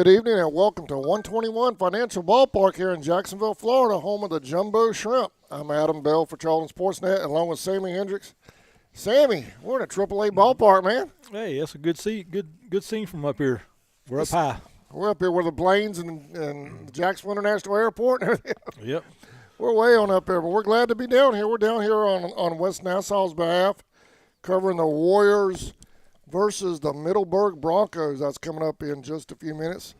Good evening and welcome to 121 Financial Ballpark here in Jacksonville, Florida, home of the Jumbo Shrimp. I'm Adam Bell for Charlton Sportsnet along with Sammy Hendricks. Sammy, we're in a AAA ballpark, man. Hey, that's a good scene from up here. We're up high. We're up here with the planes and the Jacksonville International Airport and everything. Yep. We're way on up here, but we're glad to be down here. We're down here on West Nassau's behalf, covering the Warriors versus the Middleburg Broncos. That's coming up in just a few minutes.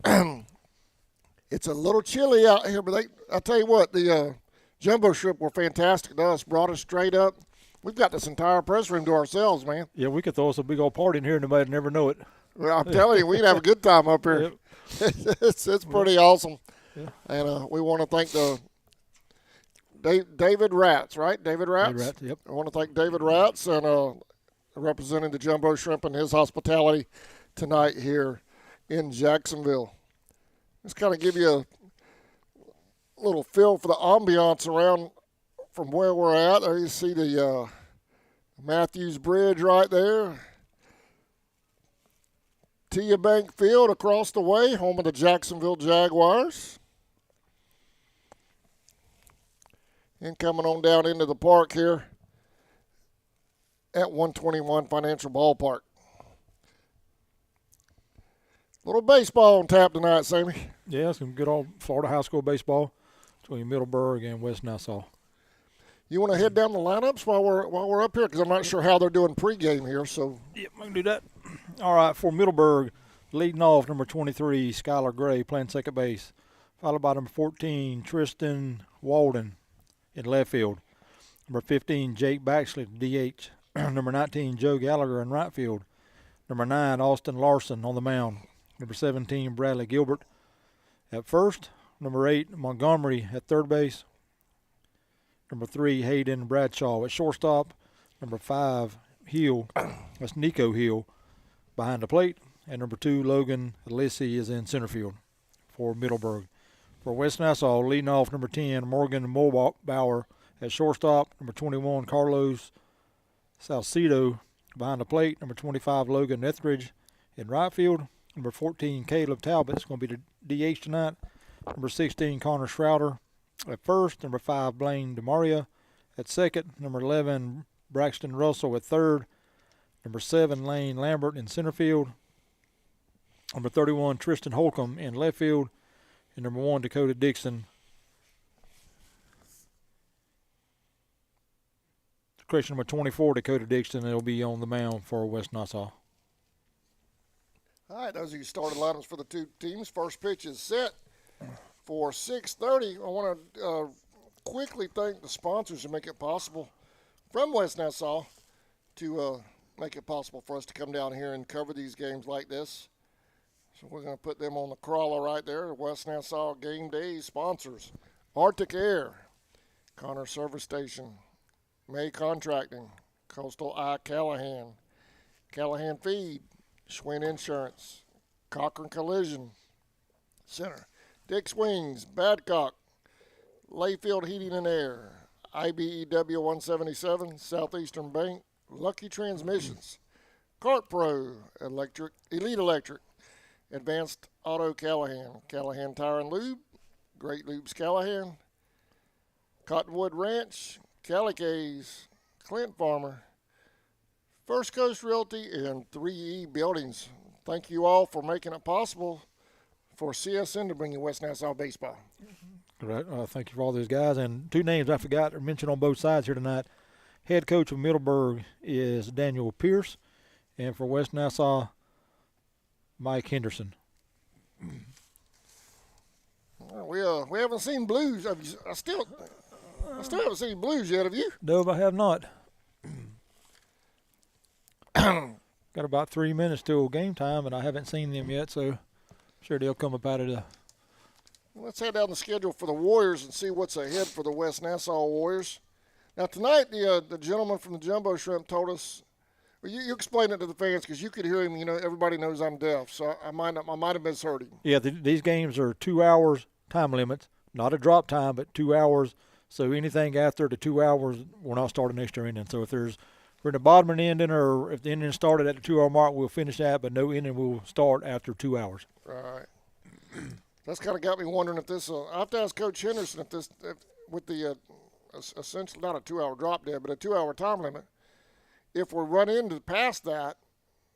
It's a little chilly out here, but I'll tell you what, the Jumbo Shrimp were fantastic to us, brought us straight up. We've got this entire press room to ourselves, man. Yeah, we could throw us a big old party in here and nobody would never know it. Well, I'm telling you, we'd have a good time up here. Yep. It's pretty awesome. Yeah. And we want to thank David Ratz, right? David Ratz? David Ratz, yep. I want to thank David Ratz and representing the Jumbo Shrimp and his hospitality tonight here in Jacksonville. Just kind of give you a little feel for the ambiance around from where we're at. There you see the Matthews Bridge right there. TIAA Bank Field across the way, home of the Jacksonville Jaguars. And coming on down into the park here at 121 Financial Ballpark. Little baseball on tap tonight, Sammy. Yeah, some good old Florida high school baseball between Middleburg and West Nassau. You want to head down the lineups while we're up here? Because I'm not sure how they're doing pregame here. So yep, I can do that. All right, for Middleburg, leading off, number 23, Skylar Gray, playing second base. Followed by number 14, Tristan Walden in left field. Number 15, Jake Baxley, DH. Number 19, Joe Gallagher in right field. Number 9, Austin Larson on the mound. Number 17, Bradley Gilbert at first. Number 8, Montgomery at third base. Number 3, Hayden Bradshaw at shortstop. Number 5, Hill, that's Nico Hill, behind the plate. And number 2, Logan Lissi is in center field for Middleburg. For West Nassau, leading off, number 10, Morgan Mulbauer at shortstop. Number 21, Carlos Salcido behind the plate. Number 25, Logan Etheridge in right field. Number 14, Caleb Talbot is going to be the DH tonight. Number 16, Connor Schrouder at first. Number 5, Blaine DeMaria at second. Number 11, Braxton Russell at third. Number 7, Lane Lambert in center field. Number 31, Tristan Holcomb in left field. And number 1, Dakota Dixon. Correction, number 24, Dakota Dixon. It'll be on the mound for West Nassau. All right, those are your starting lineups for the two teams. First pitch is set for 6:30. I want to quickly thank the sponsors who make it possible from West Nassau to make it possible for us to come down here and cover these games like this. So we're going to put them on the crawler right there. West Nassau Game Day sponsors. Arctic Air, Connor Service Station, May Contracting, Coastal I Callahan, Callahan Feed, Schwinn Insurance, Cochran Collision Center, Dick's Wings, Badcock, Layfield Heating and Air, IBEW 177, Southeastern Bank, Lucky Transmissions, Cart Pro, Elite Electric, Advanced Auto Callahan, Callahan Tire and Lube, Great Lubes Callahan, Cottonwood Ranch, Calicays, Clint Farmer, First Coast Realty, and 3E Buildings. Thank you all for making it possible for CSN to bring you West Nassau baseball. All right. Thank you for all those guys. And 2 names I forgot to mention on both sides here tonight. Head coach of Middleburg is Daniel Pierce, and for West Nassau, Mike Henderson. Well, we haven't seen Blues. I still haven't seen Blues yet. Have you? No, I have not. Got about 3 minutes till game time, and I haven't seen them yet, so I'm sure they'll come up out of the. Let's head down the schedule for the Warriors and see what's ahead for the West Nassau Warriors. Now tonight, the gentleman from the Jumbo Shrimp told us. Well, you explain it to the fans because you could hear him. You know, everybody knows I'm deaf, so I might have misheard him. Yeah, these games are 2 hours time limits, not a drop time, but 2 hours. So anything after the 2 hours will not start an extra inning. So if there's we're in the bottom of the inning, or if the inning started at the 2 hour mark, we'll finish that, but no inning will start after 2 hours. Right. That's kind of got me wondering if this. I have to ask Coach Henderson if with the essentially not a 2 hour drop dead, but a 2 hour time limit. If we run into past that,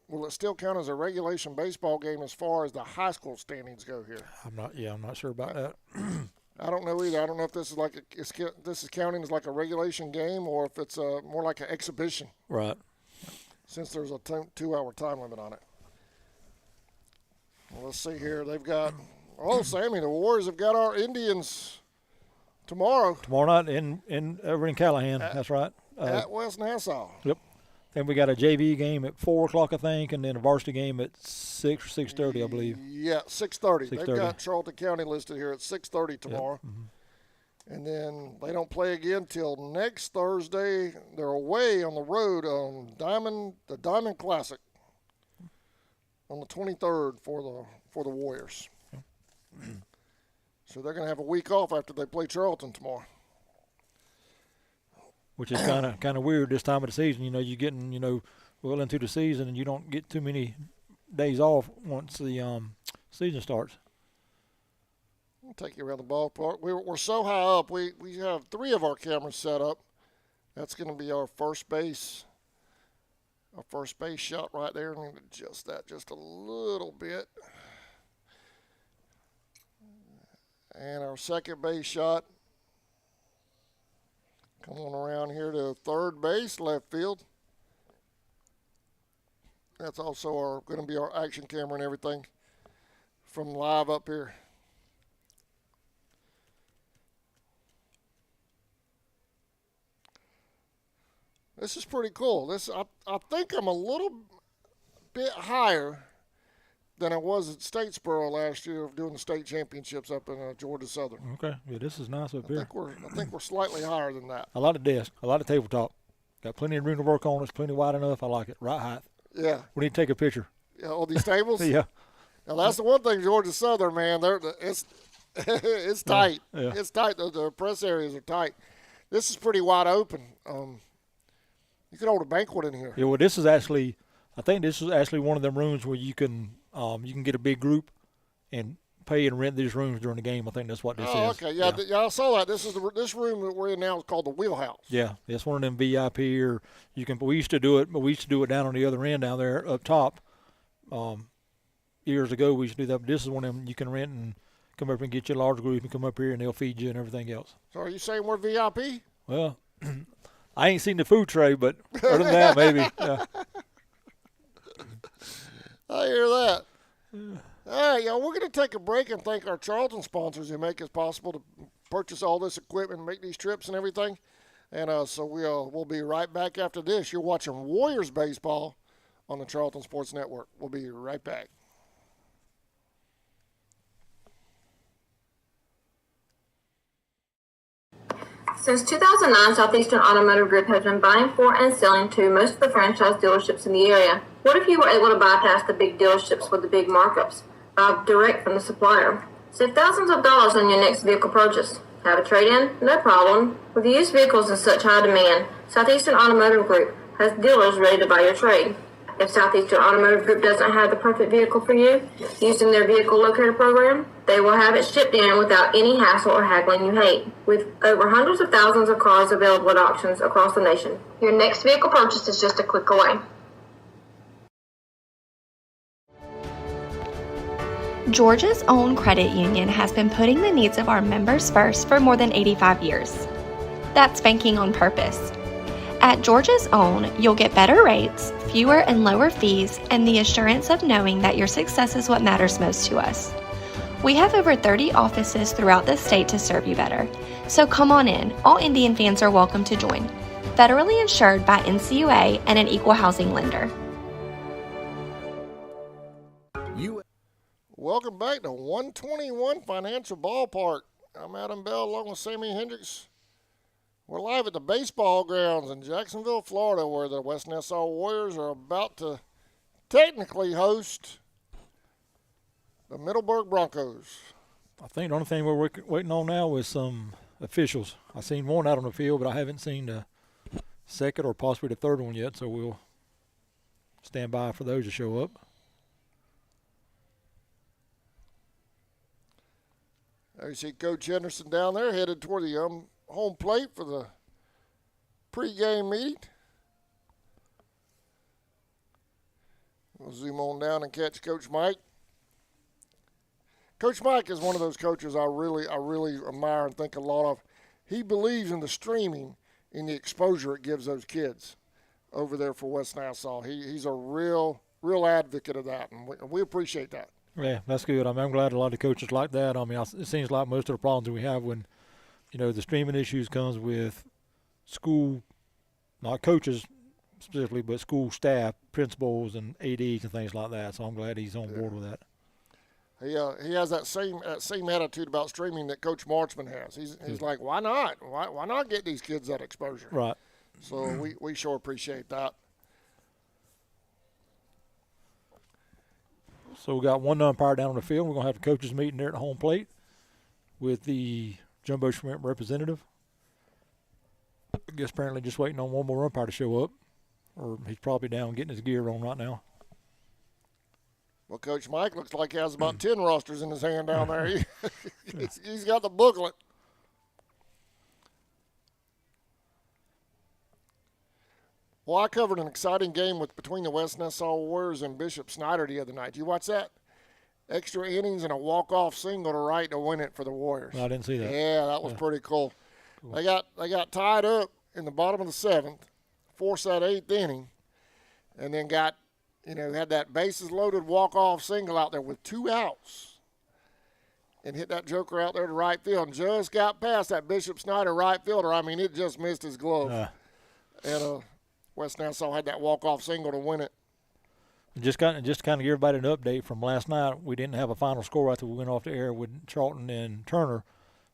will it still count as a regulation baseball game as far as the high school standings go here? I'm not sure about that. I don't know either. I don't know if this is this is counting as like a regulation game or if it's more like an exhibition. Right. Since there's a 2 hour time limit on it. Well, let's see here. They've got. Oh, Sammy, the Warriors have got our Indians tomorrow. Tomorrow night over in Callahan. That's right. At West Nassau. Yep. Then we got a JV game at 4 o'clock, I think, and then a varsity game at 6 or 6:30, I believe. Yeah, 6:30. 6:30. They've got Charlton County listed here at 6:30 tomorrow. Yep. Mm-hmm. And then they don't play again till next Thursday. They're away on the road on the Diamond Classic on the 23rd for the Warriors. So they're going to have a week off after they play Charlton tomorrow. Which is kind of weird this time of the season. You know, you're getting well into the season, and you don't get too many days off once the season starts. I'll take you around the ballpark. We're so high up. We have 3 of our cameras set up. That's going to be our first base. Our first base shot right there. I'm going to adjust that just a little bit. And our second base shot. Come on around here to third base, left field. That's also going to be our action camera and everything from live up here. This is pretty cool. I think I'm a little bit higher than I was at Statesboro last year doing the state championships up in Georgia Southern. Okay, yeah, this is nice up here. I think we're slightly higher than that. A lot of desk, a lot of tabletop. Got plenty of room to work on. It's plenty wide enough. I like it. Right height. Yeah. We need to take a picture. Yeah, all these tables? Yeah. Now, that's the one thing, Georgia Southern, man. It's tight. Yeah. It's tight. The press areas are tight. This is pretty wide open. You could hold a banquet in here. Yeah, well, I think this is actually one of them rooms where you can get a big group and pay and rent these rooms during the game. I think that's what this is. Oh, okay. Yeah, I saw that. This room that we're in now is called the Wheelhouse. Yeah, it's one of them VIP, or we used to do it, but we used to do it down on the other end down there up top. Years ago, we used to do that, but this is one of them you can rent and come up and get your large group and come up here and they'll feed you and everything else. So are you saying we're VIP? Well, I ain't seen the food tray, but other than that, maybe. Yeah. I hear that. All right, y'all, we're going to take a break and thank our Charlton sponsors who make it possible to purchase all this equipment and make these trips and everything. And so we'll be right back after this. You're watching Warriors baseball on the Charlton Sports Network. We'll be right back. Since 2009, Southeastern Automotive Group has been buying for and selling to most of the franchise dealerships in the area. What if you were able to bypass the big dealerships with the big markups? Buy direct from the supplier. Save thousands of dollars on your next vehicle purchase. Have a trade-in? No problem. With used vehicles in such high demand, Southeastern Automotive Group has dealers ready to buy your trade. If Southeastern Automotive Group doesn't have the perfect vehicle for you, using their vehicle locator program, they will have it shipped in without any hassle or haggling you hate. With over hundreds of thousands of cars available at auctions across the nation, your next vehicle purchase is just a click away. Georgia's own credit union has been putting the needs of our members first for more than 85 years. That's banking on purpose. At Georgia's Own, you'll get better rates, fewer and lower fees, and the assurance of knowing that your success is what matters most to us. We have over 30 offices throughout the state to serve you better. So come on in. All Indian fans are welcome to join. Federally insured by NCUA and an equal housing lender. Welcome back to 121 Financial Ballpark. I'm Adam Bell along with Sammy Hendricks. We're live at the baseball grounds in Jacksonville, Florida, where the West Nassau Warriors are about to technically host the Middleburg Broncos. I think the only thing we're waiting on now is some officials. I seen one out on the field, but I haven't seen second or possibly the third one yet, so we'll stand by for those to show up. There you see Coach Henderson down there headed toward the home plate for the pregame meeting. We'll zoom on down and catch Coach Mike. Coach Mike is one of those coaches I really admire and think a lot of. He believes in the streaming, in the exposure it gives those kids over there for West Nassau. He's a real advocate of that, and we appreciate that. Yeah, that's good. I mean, I'm glad a lot of coaches like that. I mean, it seems like most of the problems we have when, the streaming issues comes with school, not coaches specifically, but school staff, principals, and ADs and things like that. So I'm glad he's on board with that. He has that same attitude about streaming that Coach Marchman has. He's like, why not? Why not get these kids that exposure? Right. So we sure appreciate that. So we got one umpire down on the field. We're going to have the coaches meeting there at the home plate with the Jumbo Shrimp representative. I guess apparently just waiting on one more umpire to show up, or he's probably down getting his gear on right now. Well, Coach Mike looks like he has about 10 rosters in his hand down there. He's got the booklet. Well, I covered an exciting game between the West Nassau Warriors and Bishop Snyder the other night. Did you watch that? Extra innings and a walk-off single to right to win it for the Warriors. No, I didn't see that. Yeah, that was pretty cool. They got tied up in the bottom of the seventh, forced that eighth inning, and then had that bases-loaded walk-off single out there with 2 outs and hit that joker out there to right field and just got past that Bishop Snyder right fielder. I mean, it just missed his glove. And West Nassau had that walk-off single to win it. Just kind of give everybody an update from last night. We didn't have a final score after we went off the air with Charlton and Turner.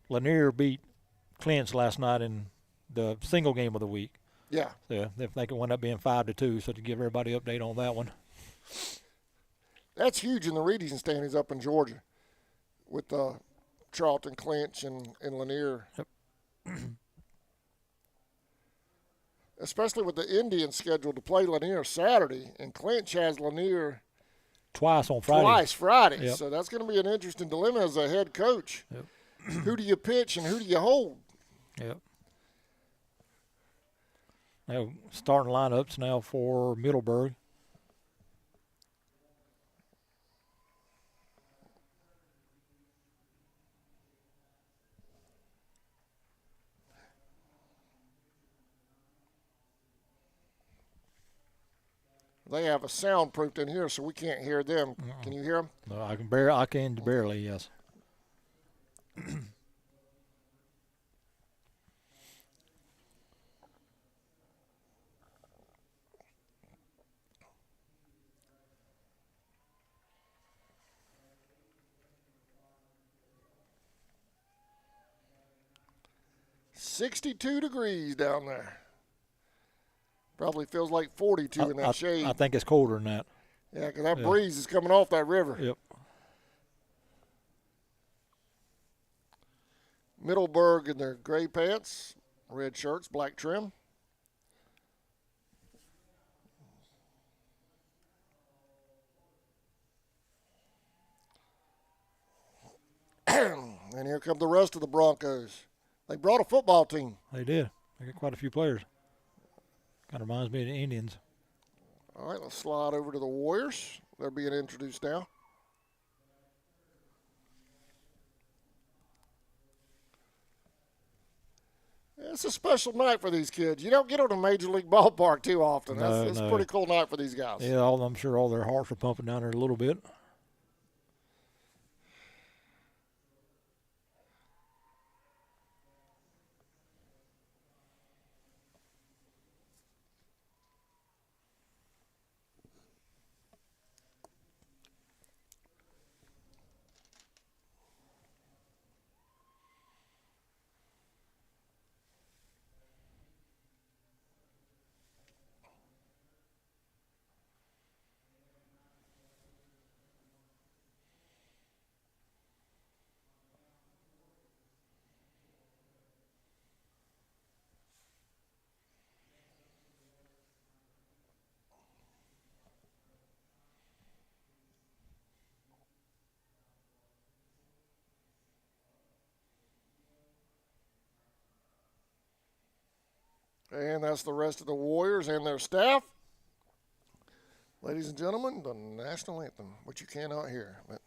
Lanier beat Clinch last night in the single game of the week. Yeah. So I think it wound up being 5-2. So to give everybody an update on that one. That's huge in the reading standings up in Georgia with Charlton, Clinch, and Lanier. Yep. Especially with the Indians scheduled to play Lanier Saturday, and Clinch has Lanier twice on Friday. Twice Friday. Yep. So that's going to be an interesting dilemma as a head coach. Yep. Who do you pitch and who do you hold? Yep. Now starting lineups now for Middleburg. They have a soundproofed in here, so we can't hear them. Can you hear them? No, I can barely, yes. $62 down there. Probably feels like 42 in that shade. I think it's colder than that. Yeah, because that breeze is coming off that river. Yep. Middleburg in their gray pants, red shirts, black trim. And here come the rest of the Broncos. They brought a football team. They did. They got quite a few players. Kind of reminds me of the Indians. All right, let's slide over to the Warriors. They're being introduced now. It's a special night for these kids. You don't get on a major league ballpark too often. It's a pretty cool night for these guys. Yeah, I'm sure all their hearts are pumping down there a little bit. And that's the rest of the Warriors and their staff. Ladies and gentlemen, the national anthem, which you cannot hear. But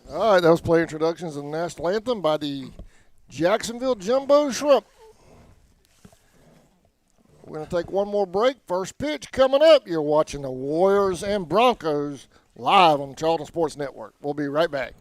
all right, that was play introductions of the national anthem by the Jacksonville Jumbo Shrimp. We're going to take one more break. First pitch coming up. You're watching the Warriors and Broncos live on the Charlton Sports Network. We'll be right back.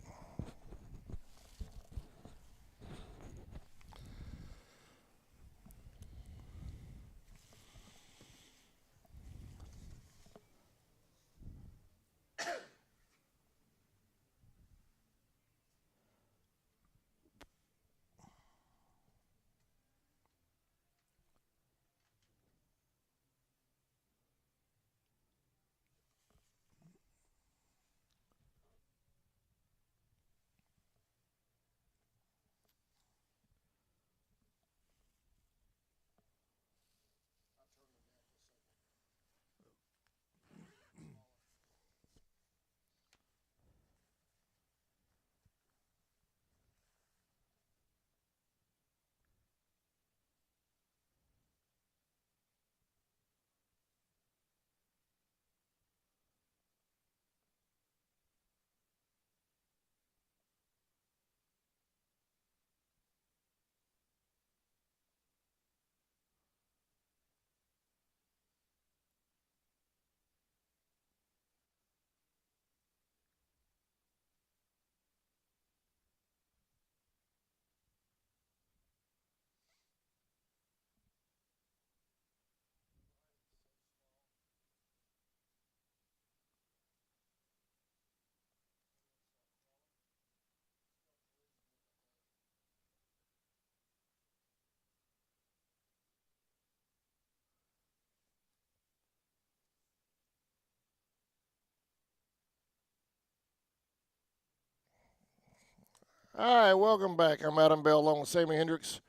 All right, welcome back. I'm Adam Bell along with Sammy Hendricks.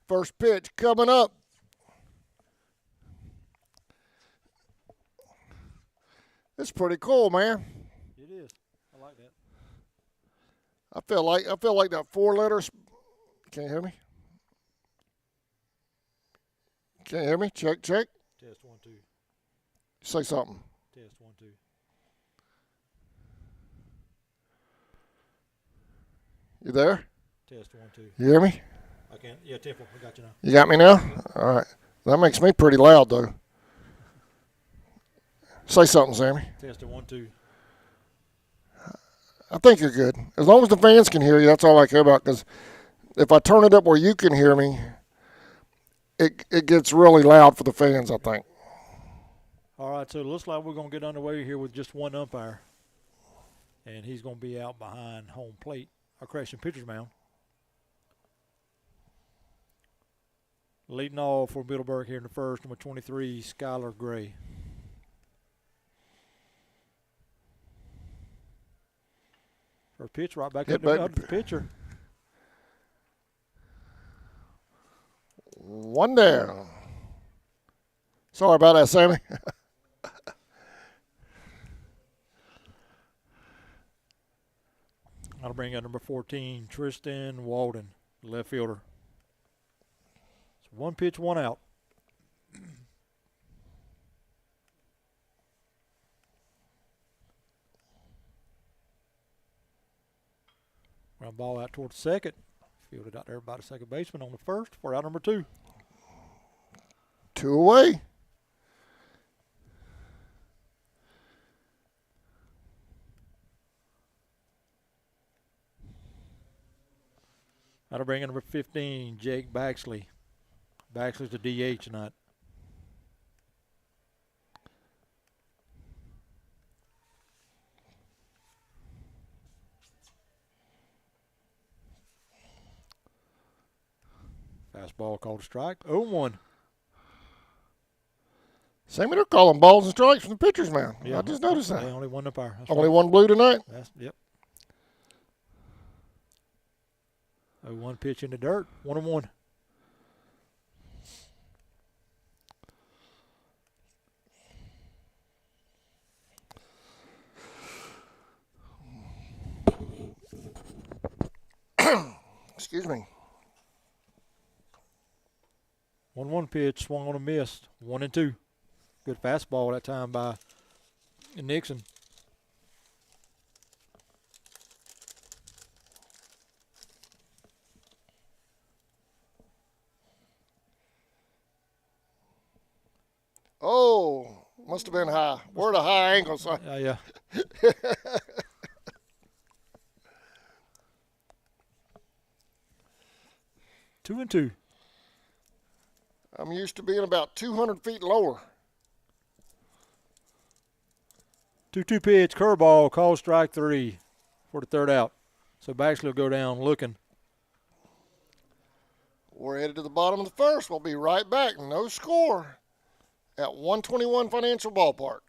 First pitch coming up. It's pretty cool, man. It is. I like that. I feel like that 4 letters. Can you hear me? Can you hear me? Check. Test 1 2. Say something. Test 1 2. You there? Test 1 2. You hear me? I can't. Yeah, Temple. I got you now. You got me now? All right. That makes me pretty loud, though. Say something, Sammy. Test 1 2. I think you're good. As long as the fans can hear you, that's all I care about. Because if I turn it up where you can hear me, it gets really loud for the fans, I think. All right, so it looks like we're going to get underway here with just one umpire. And he's going to be out behind home plate. Correction, pitcher's mound. Leading off for Middleburg here in the first, number 23, Skylar Gray. First pitch right back up to the pitcher. One down. Sorry about that, Sammy. That'll bring up number 14, Tristan Walden, left fielder. It's 1 pitch, 1 out. Ground ball out towards second. Fielded out there by the second baseman on the first for out number 2. 2 away. That'll bring in number 15, Jake Baxley. Baxley's the DH tonight. Fastball called a strike. 0-1. Same way they're calling balls and strikes from the pitcher's mound. Yeah, I just noticed that. They only one umpire. That's Only right. one blue tonight. Yep. 0-1 pitch in the dirt. 1-1. Excuse me. 1-1 pitch, swung on a miss. 1-2. Good fastball that time by Nixon. Oh, must have been high. We're at a high angle, so Yeah. 2-2. I'm used to being about 200 feet lower. 2-2 pitch, curveball, call strike 3 for the third out. So Baxley will go down looking. We're headed to the bottom of the first. We'll be right back. No score at 121 Financial Ballpark.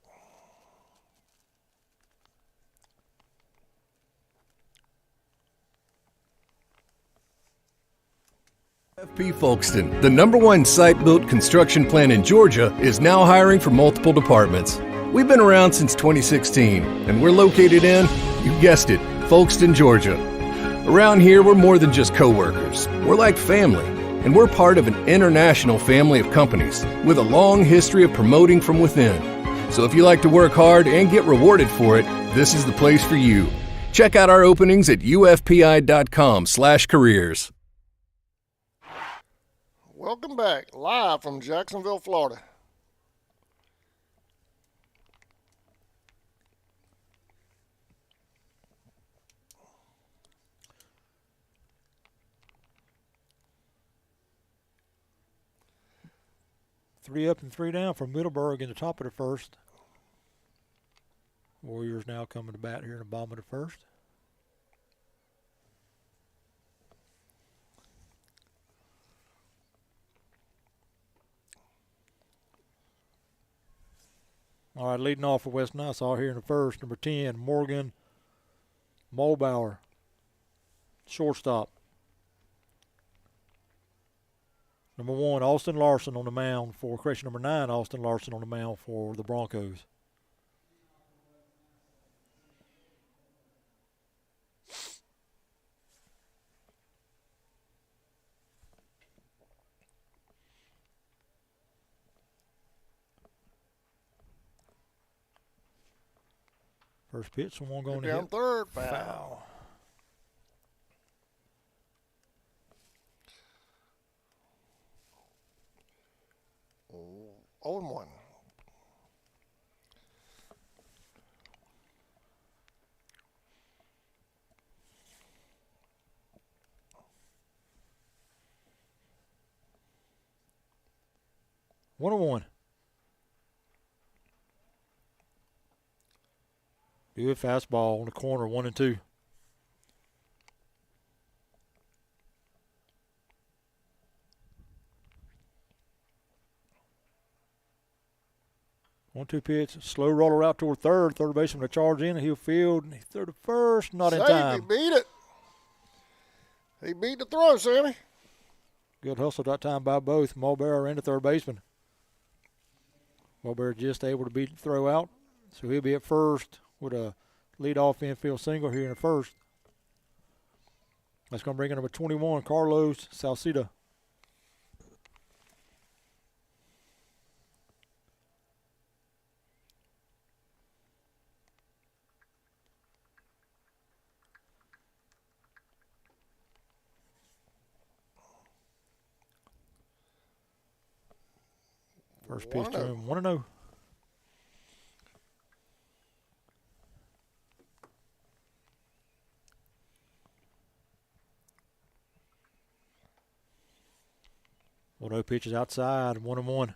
FP Folkston, the #1 site-built construction plant in Georgia, is now hiring for multiple departments. We've been around since 2016, and we're located in, you guessed it, Folkston, Georgia. Around here, we're more than just co-workers. We're like family, and we're part of an international family of companies with a long history of promoting from within. So if you like to work hard and get rewarded for it, this is the place for you. Check out our openings at ufpi.com/careers. Welcome back, live from Jacksonville, Florida. Three up and 3 down for Middleburg in the top of the first. Warriors now coming to bat here in the bottom of the first. All right, leading off for West Nassau here in the first, number 10, Morgan Mulbauer, shortstop. Number 1, Austin Larson on the mound for, correction, number 9, Austin Larson on the mound for the Broncos. First pitch, someone going to Down hit. third, foul. Oh, 0-1. One and one. Good fastball on the corner, 1-2. One-two pitch, slow roller out toward third. Third baseman to charge in, he'll field, and he threw to first, not in Save, time. he beat it. He beat the throw, Sammy. Good hustle that time by both Mulbauer and the third baseman. Mulbauer just able to beat the throw out, so he'll be at first with a leadoff infield single here in the first. That's going to bring in number 21, Carlos Salcida. First pitch to him, 1-0. No pitches outside, 1-1.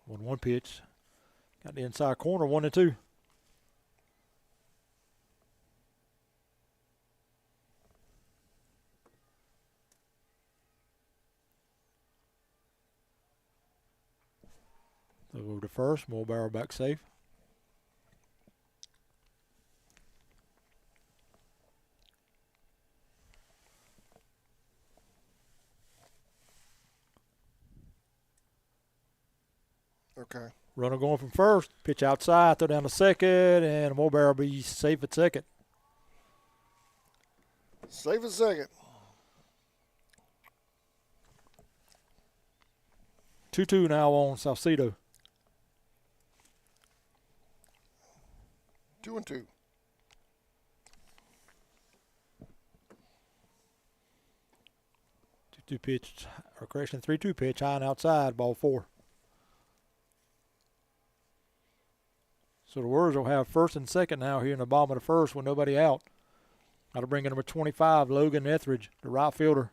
One pitch. Got the inside corner, 1-2. They'll go to first. Mulbauer back safe. Okay. Runner going from first. Pitch outside. Throw down to second. And Mulbauer will be safe at second. Safe at second. 2-2 now on Salcido. 2-2. 2-2 pitch, or correction, 3-2 pitch, high and outside, ball 4. So the Warriors will have first and second now here in the bottom of the first with nobody out. Got to bring in number 25, Logan Etheridge, the right fielder.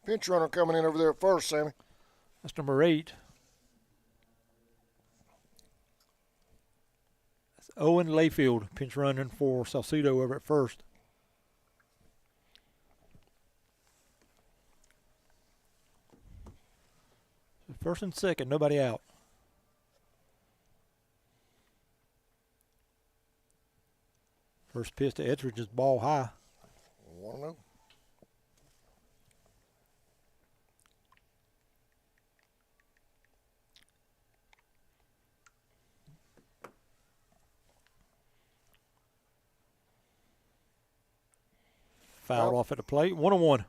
Pinch runner coming in over there at first, Sammy. That's number 8. That's Owen Layfield, pinch running for Salcido over at first. First and second, nobody out. First pitch to Etheridge is ball high. 1-0. Fouled off at the plate. 1-1.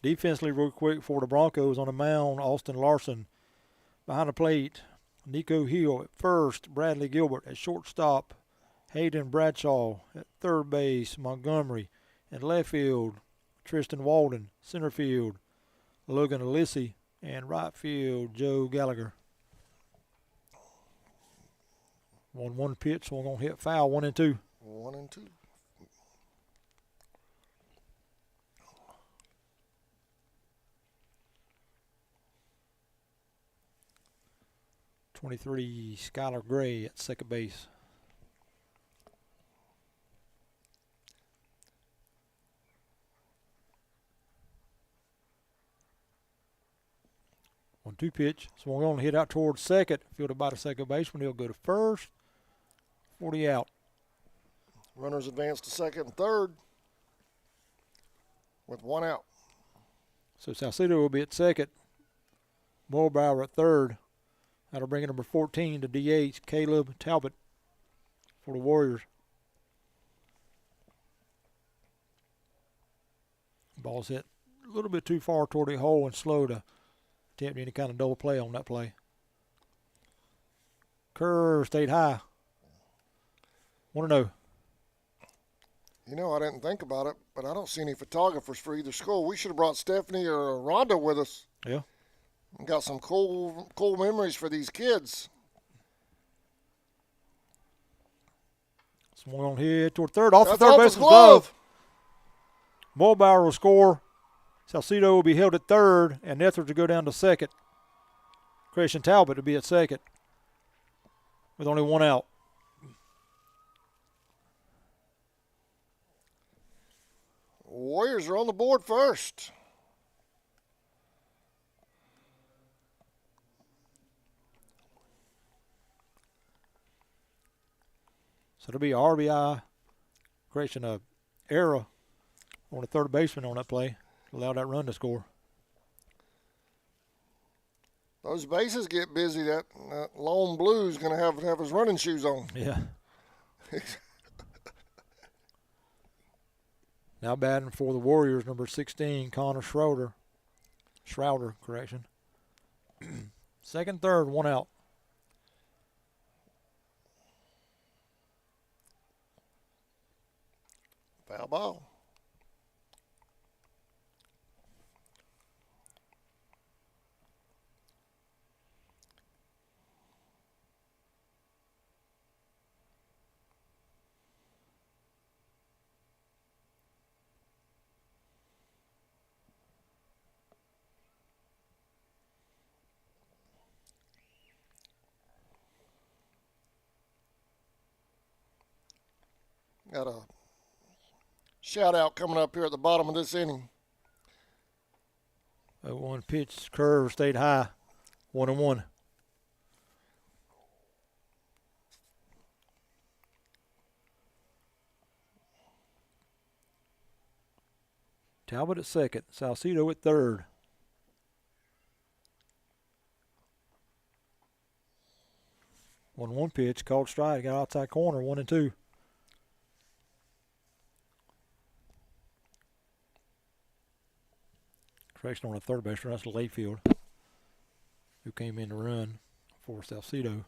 Defensively, real quick for the Broncos on the mound, Austin Larson. Behind the plate, Nico Hill at first, Bradley Gilbert at shortstop, Hayden Bradshaw at third base, Montgomery at left field, Tristan Walden, center field, Logan Alissi, and right field, Joe Gallagher. 1-1 pitch, so we're going to hit foul, 1-2. 1-2. '23 Skylar Gray at second base. One-two pitch. So we're going to hit out towards second. Fielded by the second baseman. He'll go to first. 40 out. Runners advance to second and third with 1 out. So Salcido will be at second. Mulbauer at third. That'll bring in number 14 to DH, Caleb Talbot for the Warriors. Ball's hit a little bit too far toward the hole and slow to attempt any kind of double play on that play. Curve stayed high. 1-0. You know, I didn't think about it, but I don't see any photographers for either school. We should have brought Stephanie or Rhonda with us. Yeah. Got some cool memories for these kids. So we're going to hit toward third. Off the That's third off his baseman's glove. Mulbauer will score. Salcido will be held at third, and Etheridge will go down to second. Christian Talbot will be at second with only 1 out. Warriors are on the board first. it'll be RBI, correction, error on the third baseman on that play. Allow that run to score. Those bases get busy. That lone blue's going to have his running shoes on. Yeah. Now batting for the Warriors, number 16, Connor Schroeder. Schrouder, correction. Second, third, one out. Foul ball. Got a shout out coming up here at the bottom of this inning. That one pitch curve stayed high, 1-1. Talbot at second, Salcedo at third. One pitch, called strike, got outside corner, 1-2. Correction on the third baseman, that's Layfield, who came in to run for Salcedo.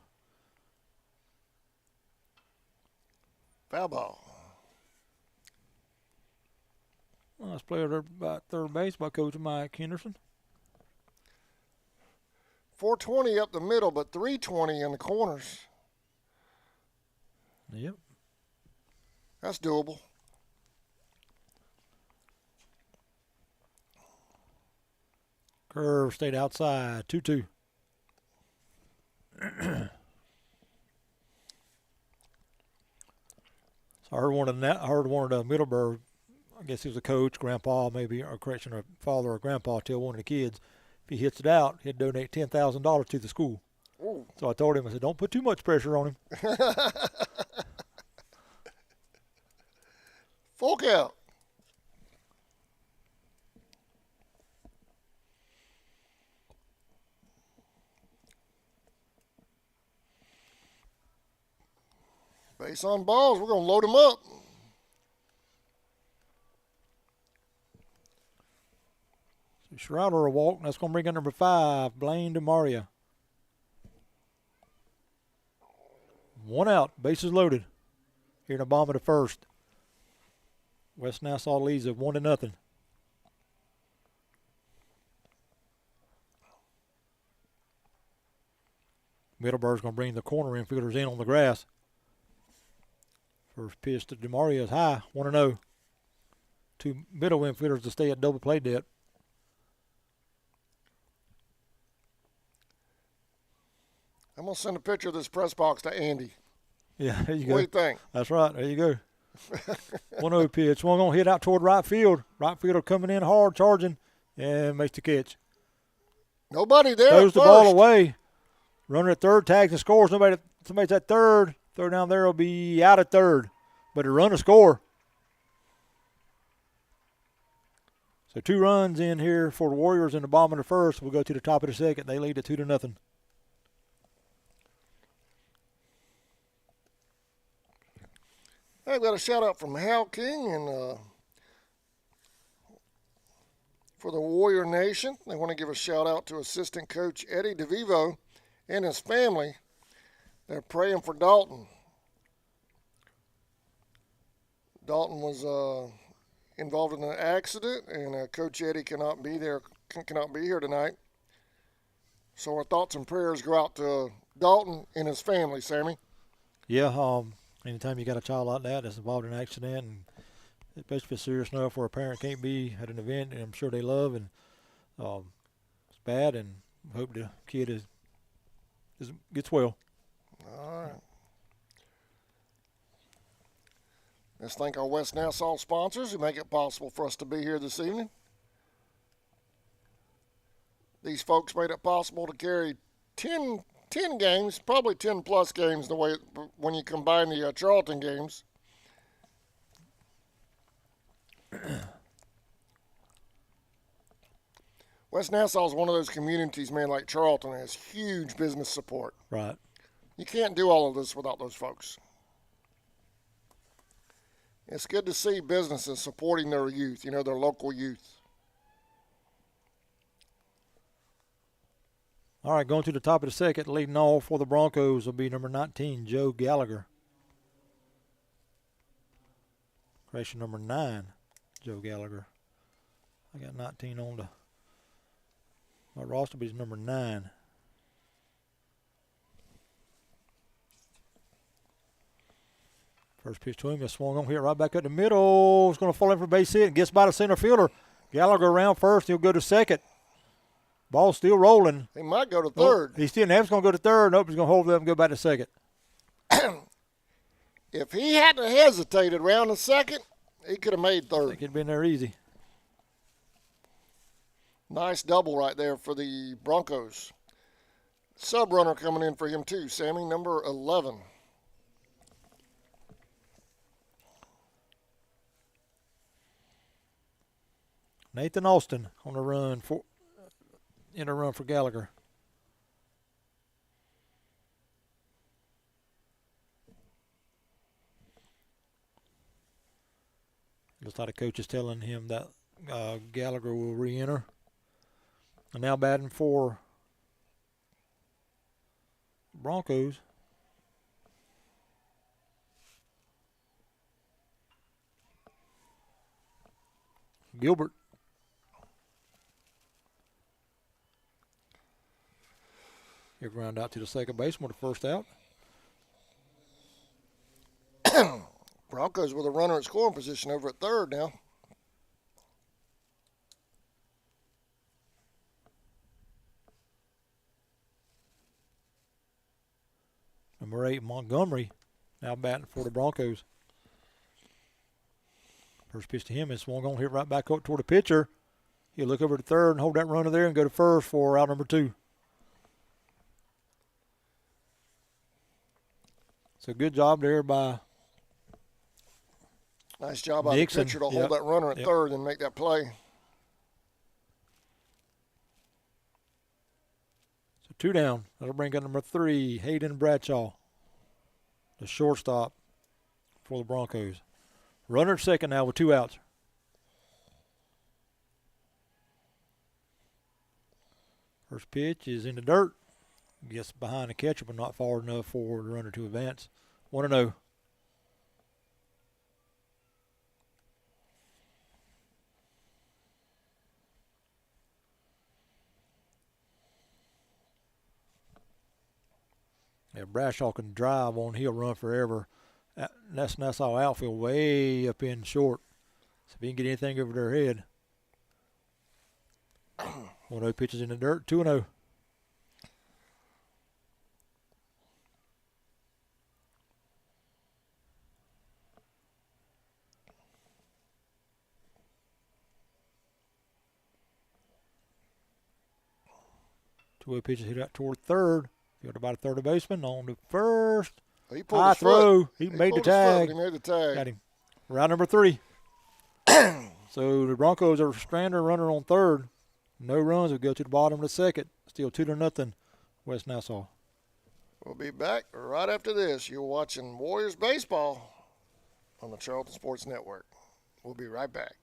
Foul ball. Nice play there by third base by Coach Mike Henderson. 420 up the middle, but 320 in the corners. Yep. That's doable. Curve stayed outside, 2-2. So I heard one of the Middleburg, I guess he was a coach, grandpa maybe, or correction, a father or grandpa, tell one of the kids, if he hits it out, he'd donate $10,000 to the school. Ooh. So I told him, I said, don't put too much pressure on him. Full count. Base on balls, we're going to load them up. So Schrouder a walk, and that's going to bring in number 5, Blaine DeMaria. One out, bases loaded. Here in the bottom of the first. West Nassau leads it 1-0. Middleburg's going to bring the corner infielders in on the grass. First pitch to DeMaria is high, 1-0. Two middle infielders to stay at double play depth. I'm going to send a picture of this press box to Andy. Yeah, there you go. What do you think? That's right, there you go. 1-0 pitch. One going to hit out toward right field. Right fielder coming in hard, charging, and makes the catch. Nobody there. Throws the ball away. Runner at third, tags and scores. Somebody's at third. Throw down there will be out at third. But a run to score. So 2 runs in here for the Warriors in the bottom of the first. We'll go to the top of the second. They lead at 2-0. I've got a shout out from Hal King and for the Warrior Nation. They want to give a shout out to assistant coach Eddie DeVivo and his family. They're praying for Dalton. Dalton was involved in an accident, and Coach Eddie cannot be here tonight. So our thoughts and prayers go out to Dalton and his family, Sammy. Yeah, anytime you got a child like that that's involved in an accident, and especially serious enough where a parent can't be at an event, and I'm sure they love, and it's bad, and hope the kid gets well. All right. Let's thank our West Nassau sponsors who make it possible for us to be here this evening. These folks made it possible to carry 10 10 games, probably 10-plus games the way when you combine the Charlton games. West Nassau is one of those communities, man, like Charlton has huge business support. Right. You can't do all of this without those folks. It's good to see businesses supporting their youth, their local youth. All right, going to the top of the second, leading off for the Broncos will be number 19, Joe Gallagher. Creation number 9, Joe Gallagher. I got 19 on my roster, but he's number 9. First pitch to him, gets swung on, hit right back up the middle. It's going to fall in for base hit and gets by the center fielder. Gallagher around first, he'll go to second. Ball still rolling. He might go to third. He's still going to go to third. Nope, he's going to hold it up and go back to second. If he hadn't hesitated around the second, he could have made I third. think he'd been there easy. Nice double right there for the Broncos. Sub runner coming in for him too, Sammy, number 11. Nathan Austin on the run for Gallagher. Looks like the coach is telling him that Gallagher will re-enter. And now batting for Broncos. Gilbert. He'll ground out to the second baseman with the first out. Broncos with a runner at scoring position over at third now. Number 8, Montgomery, now batting for the Broncos. First pitch to him is swung on, hit right back up toward the pitcher. He'll look over to third and hold that runner there and go to first for out number 2. So good job there by Nice job by Nixon. the pitcher to hold that runner at third and make that play. So 2 down. That'll bring up number 3, Hayden Bradshaw, the shortstop for the Broncos. Runner at second now with 2 outs. First pitch is in the dirt. Gets behind the catcher, but not far enough for the runner to advance. 1-0. Yeah, Bradshaw can drive on. He'll run forever. That's Nassau outfield way up in short. So if he can get anything over their head. 1-0 pitches in the dirt. 2-0. Two-way pitches hit out toward third. Got about a third of baseman on to first. He pulled High his throw. foot. He made the pulled his foot, tag. but he made the tag. Got him. Round number 3. So the Broncos are stranded runner on third. No runs. Will go to the bottom of the second. Still 2-0. West Nassau. We'll be back right after this. You're watching Warriors baseball on the Charlton Sports Network. We'll be right back.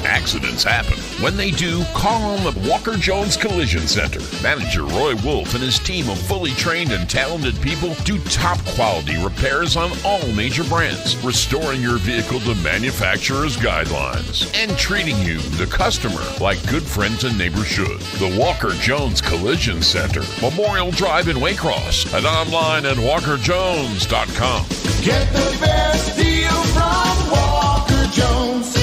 Accidents happen. When they do, call on the Walker Jones Collision Center. Manager Roy Wolf and his team of fully trained and talented people do top quality repairs on all major brands, restoring your vehicle to manufacturer's guidelines and treating you, the customer, like good friends and neighbors should. The Walker Jones Collision Center, Memorial Drive in Waycross, and online at walkerjones.com. Get the best deal from Walker Jones.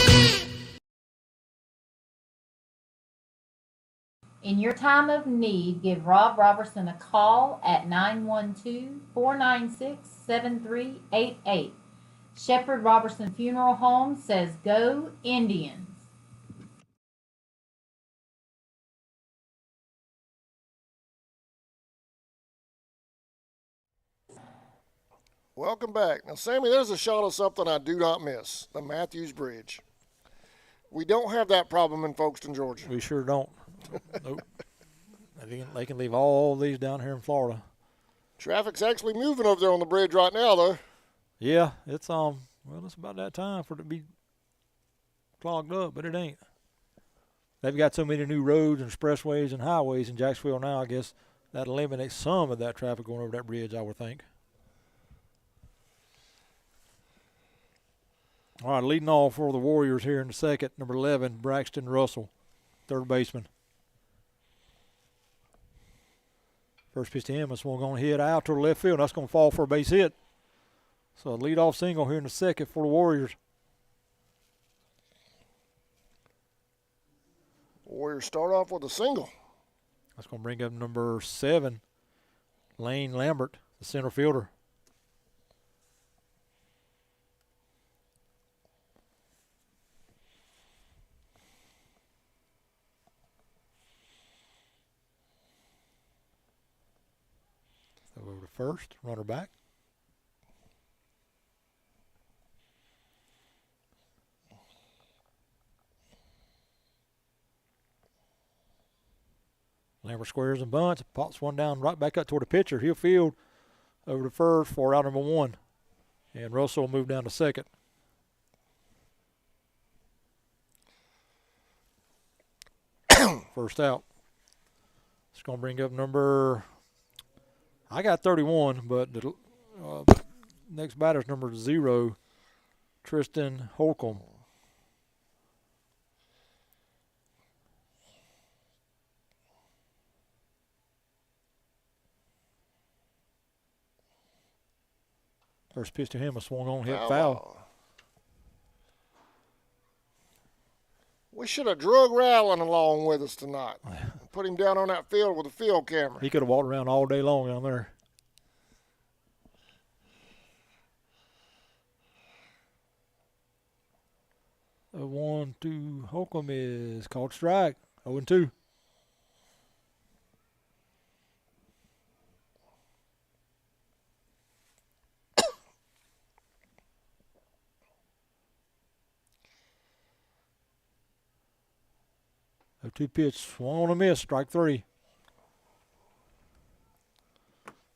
In your time of need, give Rob Robertson a call at 912-496-7388. Shepherd Robertson Funeral Home says go Indians. Welcome back. Now, Sammy, there's a shot of something I do not miss, the Matthews Bridge. We don't have that problem in Folkestone, Georgia. We sure don't. Nope. They can leave all these down here in Florida. Traffic's actually moving over there on the bridge right now, though. Yeah, it's well, it's about that time for it to be clogged up, but it ain't. They've got so many new roads and expressways and highways in Jacksonville now, I guess that eliminates some of that traffic going over that bridge, I would think. All right, leading off for the Warriors here in the second, number 11, Braxton Russell, third baseman. First pitch to him, this one going to hit out to the left field. That's going to fall for a base hit. So a leadoff single here in the second for the Warriors. Warriors start off with a single. That's going to bring up number 7, Lane Lambert, the center fielder. Over to first, runner back. Lambert squares and bunts, pops one down right back up toward the pitcher. He'll field over to first for out number 1. And Russell will move down to second. First out. It's going to bring up number, I got 31, but the next batter's number 0, Tristan Holcomb. First pitch to him, a swung on, hit foul. We should have drug Rowland along with us tonight. Put him down on that field with a field camera. He could have walked around all day long down there. The 1-2 Holcomb is called strike. 0-2. A 2 pitch, swung on a miss, strike 3.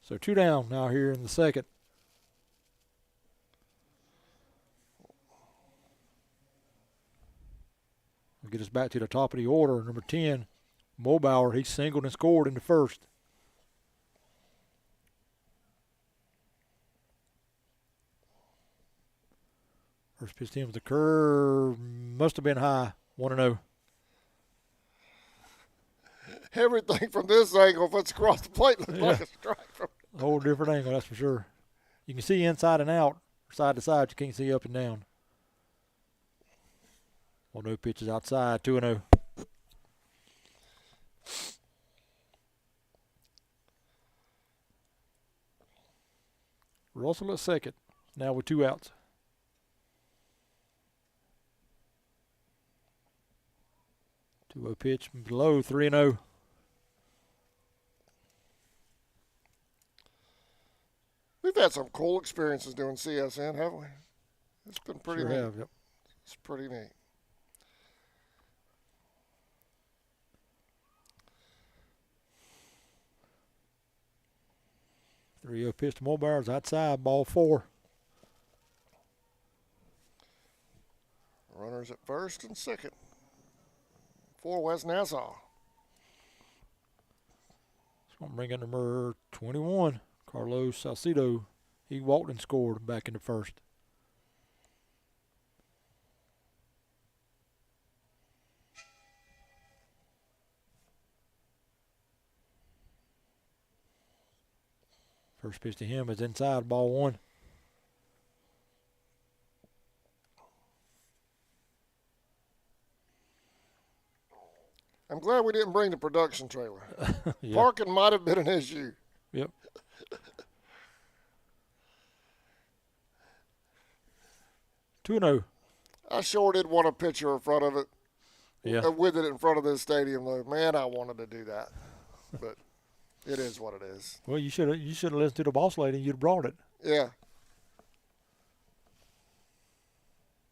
So 2 down now here in the second. We'll get us back to the top of the order. Number 10, Mobauer, he singled and scored in the first. First pitch to him was the curve, must have been high, 1-0. Everything from this angle, if it's across the plate, looks like a strike. A whole different angle, that's for sure. You can see inside and out, side to side. You can't see up and down. 1-0 pitches outside, 2-0. Russell at second, now with 2 outs. Two-0 pitch below, 3-0. We've had some cool experiences doing CSN, haven't we? It's been pretty neat. Have, yep. It's pretty neat. Three-0 pitch to Mulbauer's outside, ball 4. Runners at first and second for West Nassau. It's going to bring in number 21, Carlos Salcido. He walked and scored back in the first. First pitch to him is inside, ball 1. I'm glad we didn't bring the production trailer. Yep. Parking might have been an issue. Yep. 2-0. I sure did want a picture in front of it. Yeah. With it in front of this stadium, though. Man, I wanted to do that. But it is what it is. Well, you should have listened to the boss lady. You'd have brought it. Yeah.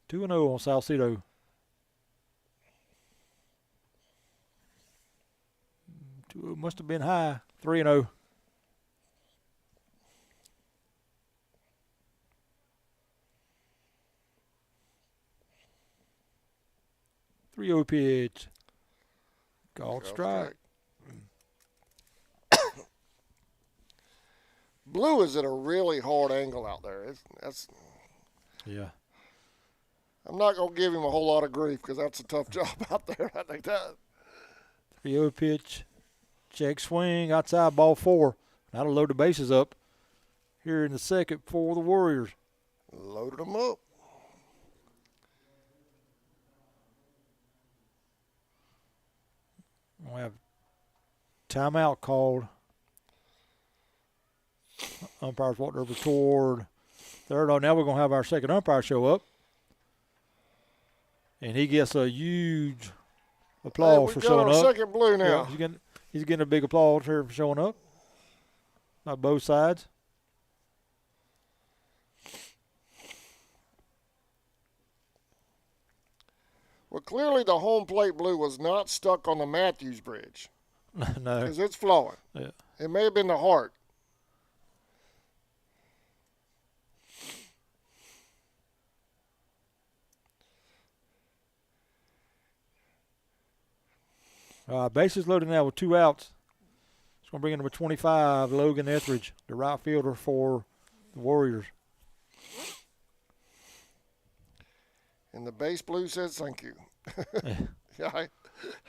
2-0 on Salcedo. Must have been high. 3-0. 3-0 pitch. Called strike. Blue is at a really hard angle out there. Yeah. I'm not going to give him a whole lot of grief because that's a tough job out there. I think that. 3-0 pitch. Check swing. Outside, ball 4. That'll load the bases up here in the second for the Warriors. Loaded them up. We have timeout called. Umpires walked over toward third. Oh, now we're going to have our second umpire show up. And he gets a huge applause for showing up. Second blue now. Yeah, he's getting a big applause here for showing up by both sides. Well, clearly the home plate blue was not stuck on the Matthews Bridge. No. Because it's flowing. Yeah. It may have been the heart. Bases loaded now with 2 outs. It's going to bring in number 25, Logan Etheridge, the right fielder for the Warriors. And the base blue says thank you. Yeah,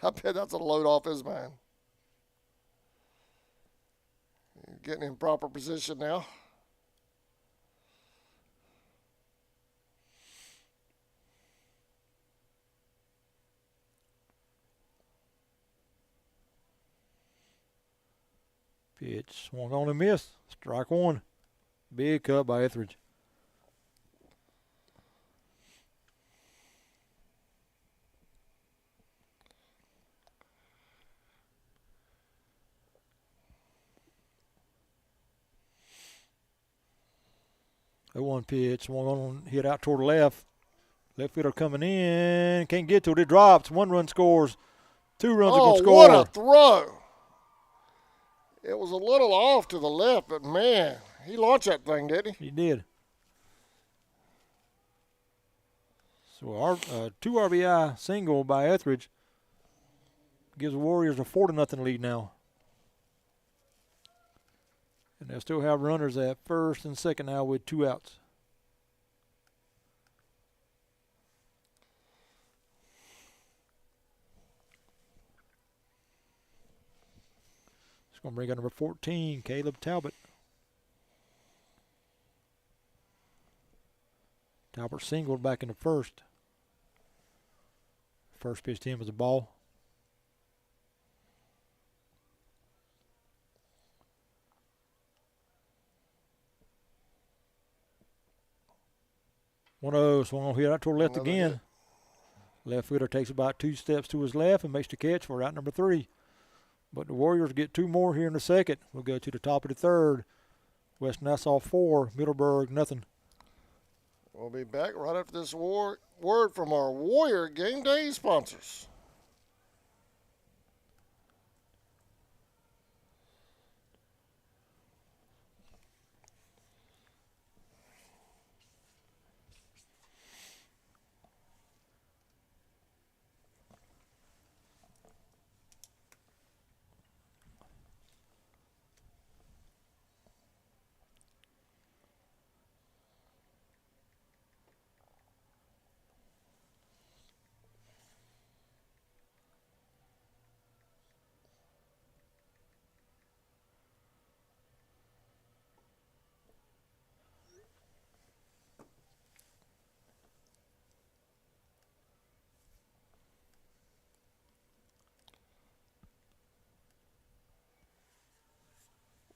I bet that's a load off his mind. Getting in proper position now. Pitch swung on and missed. Strike 1. Big cut by Etheridge. The 1 pitch, swung on, hit out toward the left. Left fielder coming in, can't get to it. It drops. 1 run scores. 2 runs are going to score. What a throw! It was a little off to the left, but man, he launched that thing, didn't he? He did. So our 2 RBI single by Etheridge gives the Warriors a 4-0 lead now. And they'll still have runners at first and second now with 2 outs. It's going to bring out number 14, Caleb Talbot. Talbot singled back in the first. First pitch to him was a ball. Swung on hit out toward left Another again. hit. Left fielder takes about 2 steps to his left and makes the catch for out number 3. But the Warriors get 2 more here in the second. We'll go to the top of the third. West Nassau 4, Middleburg nothing. We'll be back right after this word from our Warrior Game Day sponsors.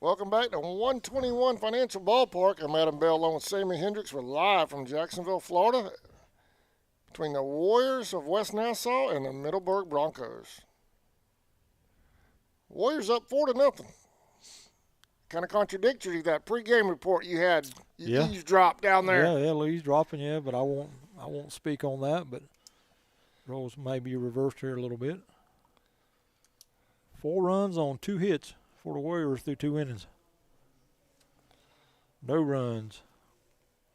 Welcome back to 121 Financial Ballpark. I'm Adam Bell along with Sammy Hendricks. We're live from Jacksonville, Florida. between the Warriors of West Nassau and the Middleburg Broncos. Warriors up 4-0. Kind of contradictory to that pregame report you had. You eavesdropped down there. Yeah, eavesdropping, yeah, but I won't speak on that, but roles may be reversed here a little bit. 4 runs on 2 hits for the Warriors through 2 innings. No runs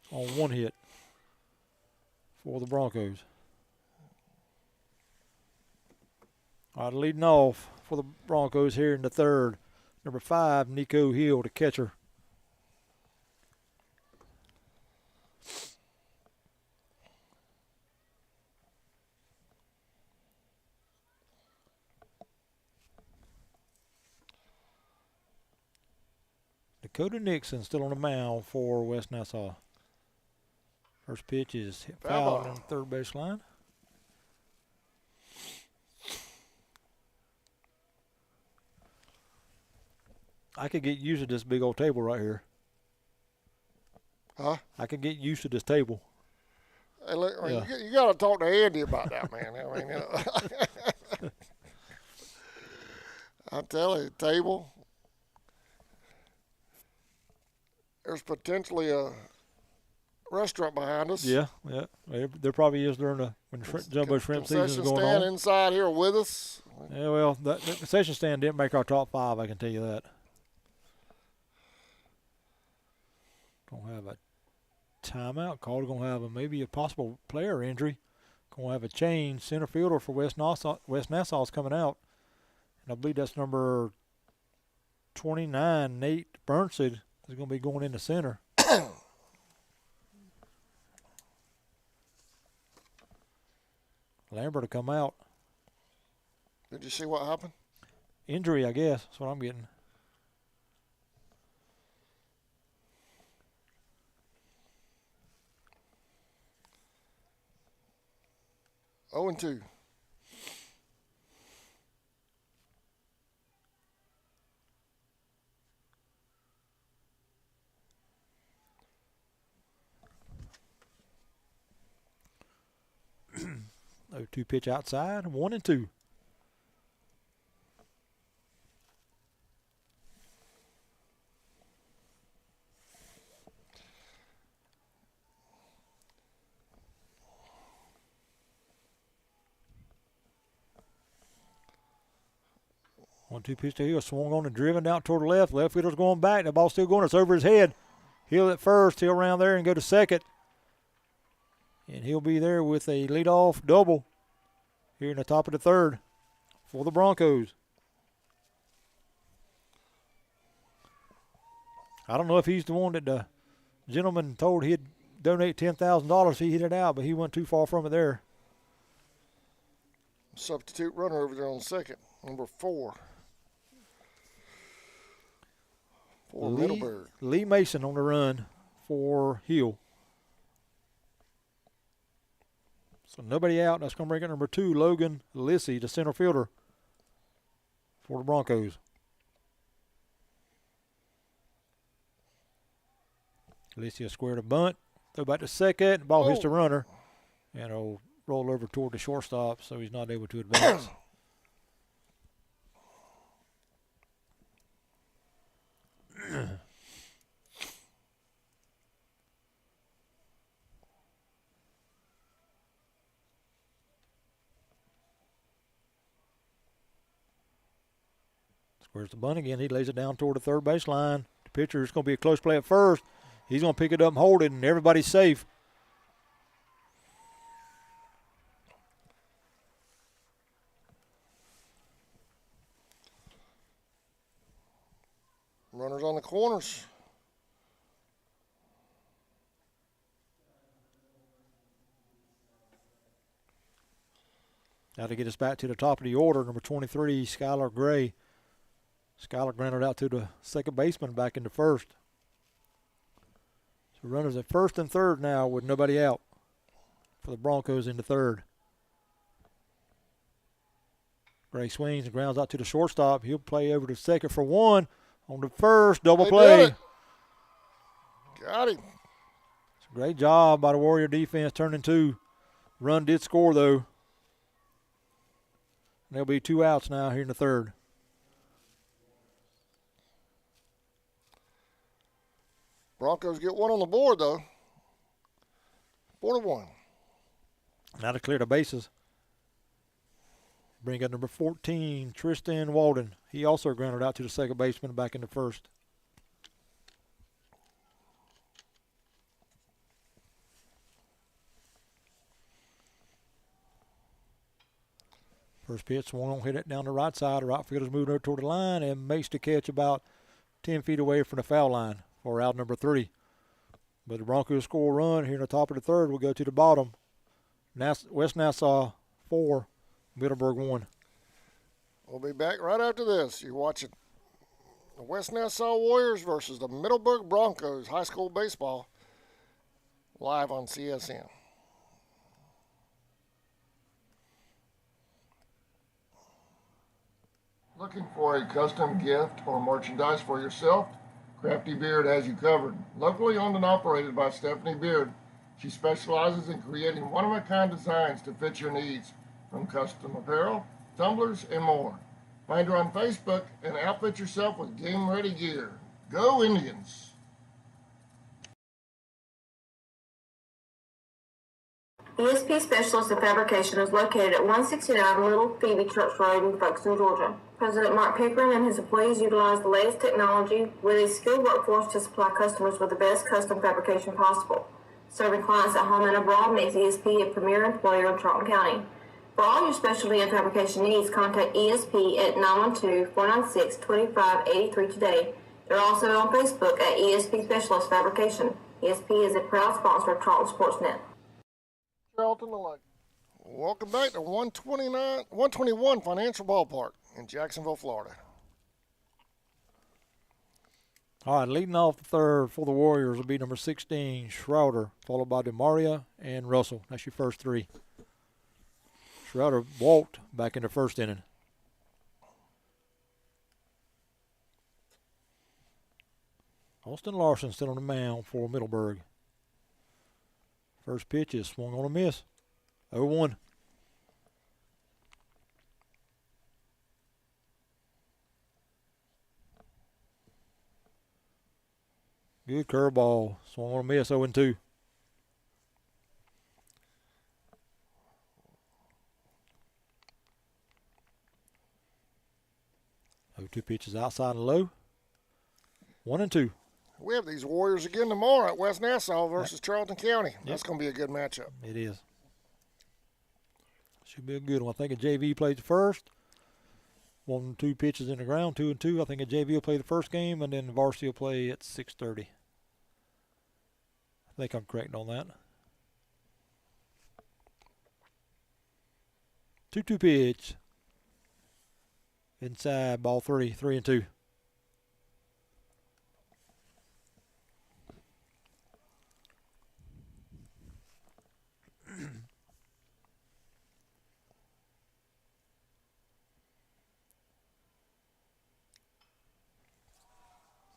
on 1 hit for the Broncos. All right, leading off for the Broncos here in the third, number 5, Nico Hill, the catcher. Dakota Nixon still on the mound for West Nassau. First pitch is hit foul on the third baseline. I could get used to this big old table right here. Huh? I could get used to this table. Hey, look, Yeah. you got to talk to Andy about that, man. I mean, I'm telling you, table. There's potentially a restaurant behind us. Yeah. There probably is during when jumbo shrimp season is Concession going stand on. inside here with us. Yeah, well, the concession stand didn't make our top 5, I can tell you that. Gonna have a timeout call. Gonna have maybe a possible player injury. Gonna have a change. Center fielder for West Nassau is coming out, and I believe that's number 29, Nate Burnside, is gonna be going into center. Lambert to come out. Did you see what happened? Injury, I guess. That's what I'm getting. Oh and 2. Oh, 2 pitch outside, 1 and 2. One, 2 pitch to Hill, swung on and driven out toward the left. Left fielder's going back. The ball's still going. It's over his head. Hill at first. Hill around there and go to second. And he'll be there with a leadoff double here in the top of the third for the Broncos. I don't know if he's the one that the gentleman told he'd donate $10,000. He hit it out, but he went too far from it there. Substitute runner over there on second, number 4. For Middleburg. Lee Mason on the run for Hill. So nobody out. That's going to bring it number 2, Logan Lissy, the center fielder for the Broncos. Lissy will square the bunt. Throw back to second. Ball hits the runner. And it'll roll over toward the shortstop, so he's not able to advance. Squares the bunt again. He lays it down toward the third baseline. The pitcher is going to be a close play at first. He's going to pick it up and hold it, and everybody's safe. Runners on the corners. Now to get us back to the top of the order, number 23, Skylar Gray. Skylar grounded out to the second baseman back into first. So runners at first and third now with nobody out for the Broncos in the third. Gray swings and grounds out to the shortstop. He'll play over to second for 1. On the first, double They play. did it. Got him. Great job by the Warrior defense, turning 2 Run did score, though. And there'll be 2 outs now here in the third. Broncos get one on the board, though. 4-1. Now to clear the bases. Bring up number 14, Tristan Walden. He also grounded out to the second baseman back in the first. First pitch, swung on, hit it down the right side. The right fielder's moving over toward the line and makes the catch about 10 feet away from the foul line for out number 3. But the Broncos score a run here in the top of the third. We'll go to the bottom. West Nassau 4, Middleburg 1. We'll be back right after this. You're watching the West Nassau Warriors versus the Middleburg Broncos high school baseball live on CSN. Looking for a custom gift or merchandise for yourself? Crafty Beard has you covered. Locally owned and operated by Stephanie Beard, she specializes in creating one-of-a-kind designs to fit your needs, from custom apparel, tumblers, and more. Find her on Facebook and outfit yourself with game-ready gear. Go Indians! ESP Specialist in Fabrication is located at 169 Little Phoebe Church Road in Folkestone, Georgia. President Mark Pickering and his employees utilize the latest technology with a skilled workforce to supply customers with the best custom fabrication possible. Serving clients at home and abroad makes ESP a premier employer in Charlton County. For all your specialty and fabrication needs, contact ESP at 912-496-2583 today. They're also on Facebook at ESP Specialist Fabrication. ESP is a proud sponsor of Charlton Sportsnet. Charlton Elect. Welcome back to 121 Financial Ballpark in Jacksonville, Florida. All right, leading off the third for the Warriors will be number 16, Schroeder, followed by DeMaria and Russell. That's your first 3. Schroeder walked back in the first inning. Austin Larson still on the mound for Middleburg. First pitch is swung on a miss. 0-1. Good curveball. Swung on a miss. 0-2. Two pitches outside and low. 1-2. We have these Warriors again tomorrow at West Nassau versus Charlton County. That's going to be a good matchup. It is. Should be a good one. I think a JV plays the first. 1-2 pitches in the ground, 2-2. I think a JV will play the first game, and then the varsity will play at 6:30. I think I'm correct on that. 2-2 pitch. Inside, ball 3, 3-2.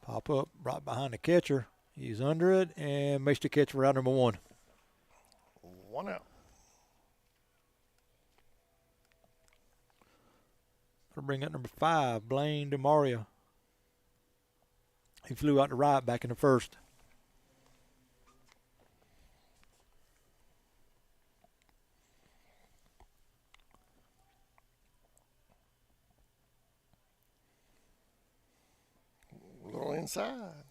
Pop up right behind the catcher. He's under it and makes the catch for round number 1. 1 out. Gonna bring up number 5, Blaine DeMaria. He flew out to right back in the first. A little inside.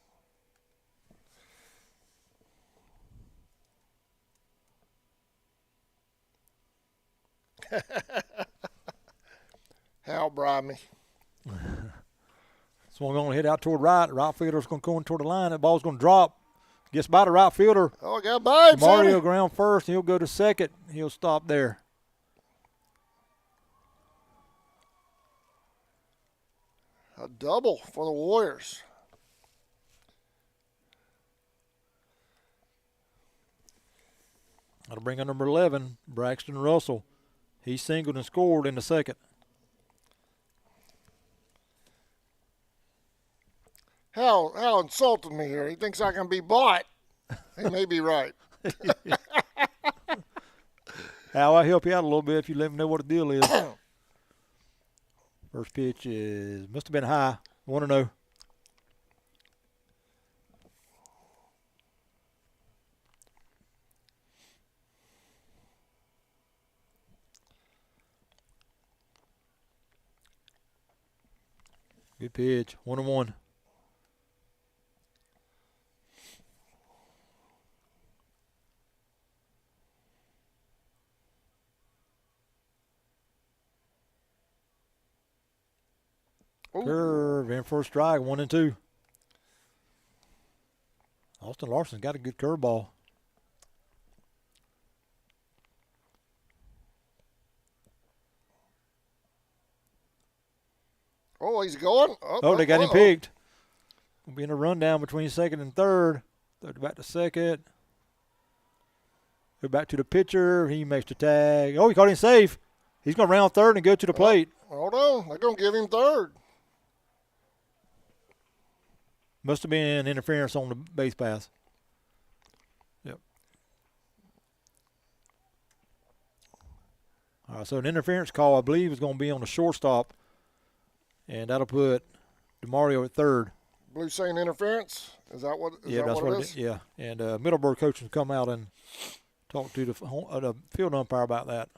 Hal bribe me. Swung on, hit out toward right. The right fielder's going to go in toward the line. That ball's going to drop. Gets by the right fielder. Oh, I got by him, Mario Sammy. ground first. He'll go to second. He'll stop there. A double for the Warriors. That'll bring up number 11, Braxton Russell. He singled and scored in the second. Hal insulted me here. He thinks I can be bought. He may be right. Al, I'll help you out a little bit if you let me know what the deal is. First pitch must have been high. 1-0. Good pitch. 1-1. Ooh. Curve in for a strike. 1-2. Austin Larson's got a good curveball. Oh, he's going. Oh, they got him picked. Will be in a rundown between second and third. Third back to second. Go back to the pitcher. He makes the tag. Oh, he caught him safe. He's going to round third and go to the plate. Hold on. They're going to give him third. Must have been interference on the base pass. Yep. All right, so an interference call, I believe, is going to be on the shortstop. And that'll put DeMario at third. Blue saying interference? Is that what, that's what it is? Yeah. And Middleburg coaches come out and talk to the field umpire about that.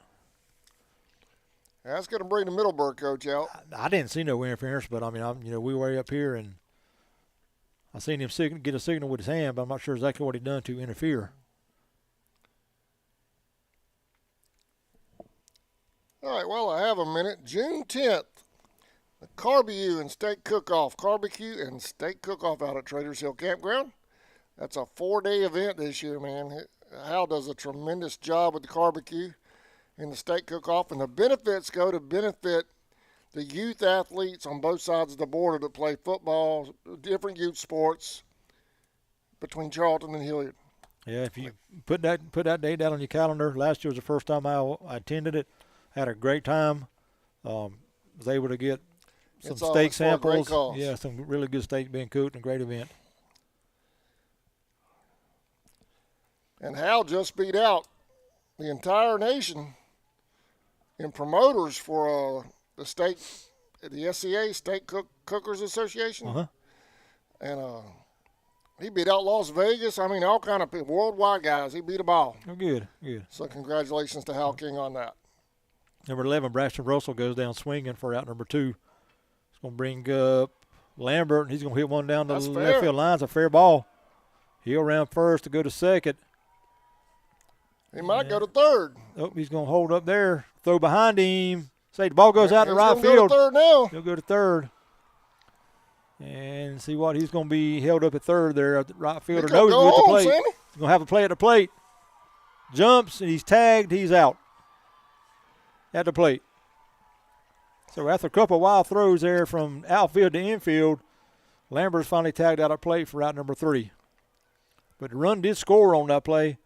That's going to bring the Middleburg coach out. I didn't see no interference, but, I mean, we were way up here, and I seen him get a signal with his hand, but I'm not sure exactly what he done to interfere. All right, well, I have a minute. June 10th, the Barbecue and Steak Cook-Off out at Traders Hill Campground. That's a 4-day event this year, man. Hal does a tremendous job with the barbecue and the steak cook-off, and the benefits go to benefit the youth athletes on both sides of the border that play football, different youth sports between Charlton and Hilliard. Yeah, if you put that date down on your calendar. Last year was the first time I attended it. Had a great time. Was able to get some steak samples. Yeah, some really good steak being cooked, and a great event. And Hal just beat out the entire nation in promoters for the SCA, Steak Cookers Association. Uh-huh. And he beat out Las Vegas. I mean, all kind of people, worldwide guys. He beat them all. Oh, good. So congratulations to Hal King on that. Number 11, Braxton Russell goes down swinging for out number 2. It's going to bring up Lambert, and he's going to hit one down the left field line. It's a fair ball. He'll round first to go to second. He might go to third. Oh, he's going to hold up there. Throw behind him. Say the ball goes out to right field. He'll go to third now. He'll go to third. And see what he's going to be held up at third there at the right fielder. No, he's going to plate. Sammy. He's going to have a play at the plate. Jumps, and he's tagged. He's out at the plate. So after a couple of wild throws there from outfield to infield, Lambert's finally tagged out at plate for out number 3. But the run did score on that play.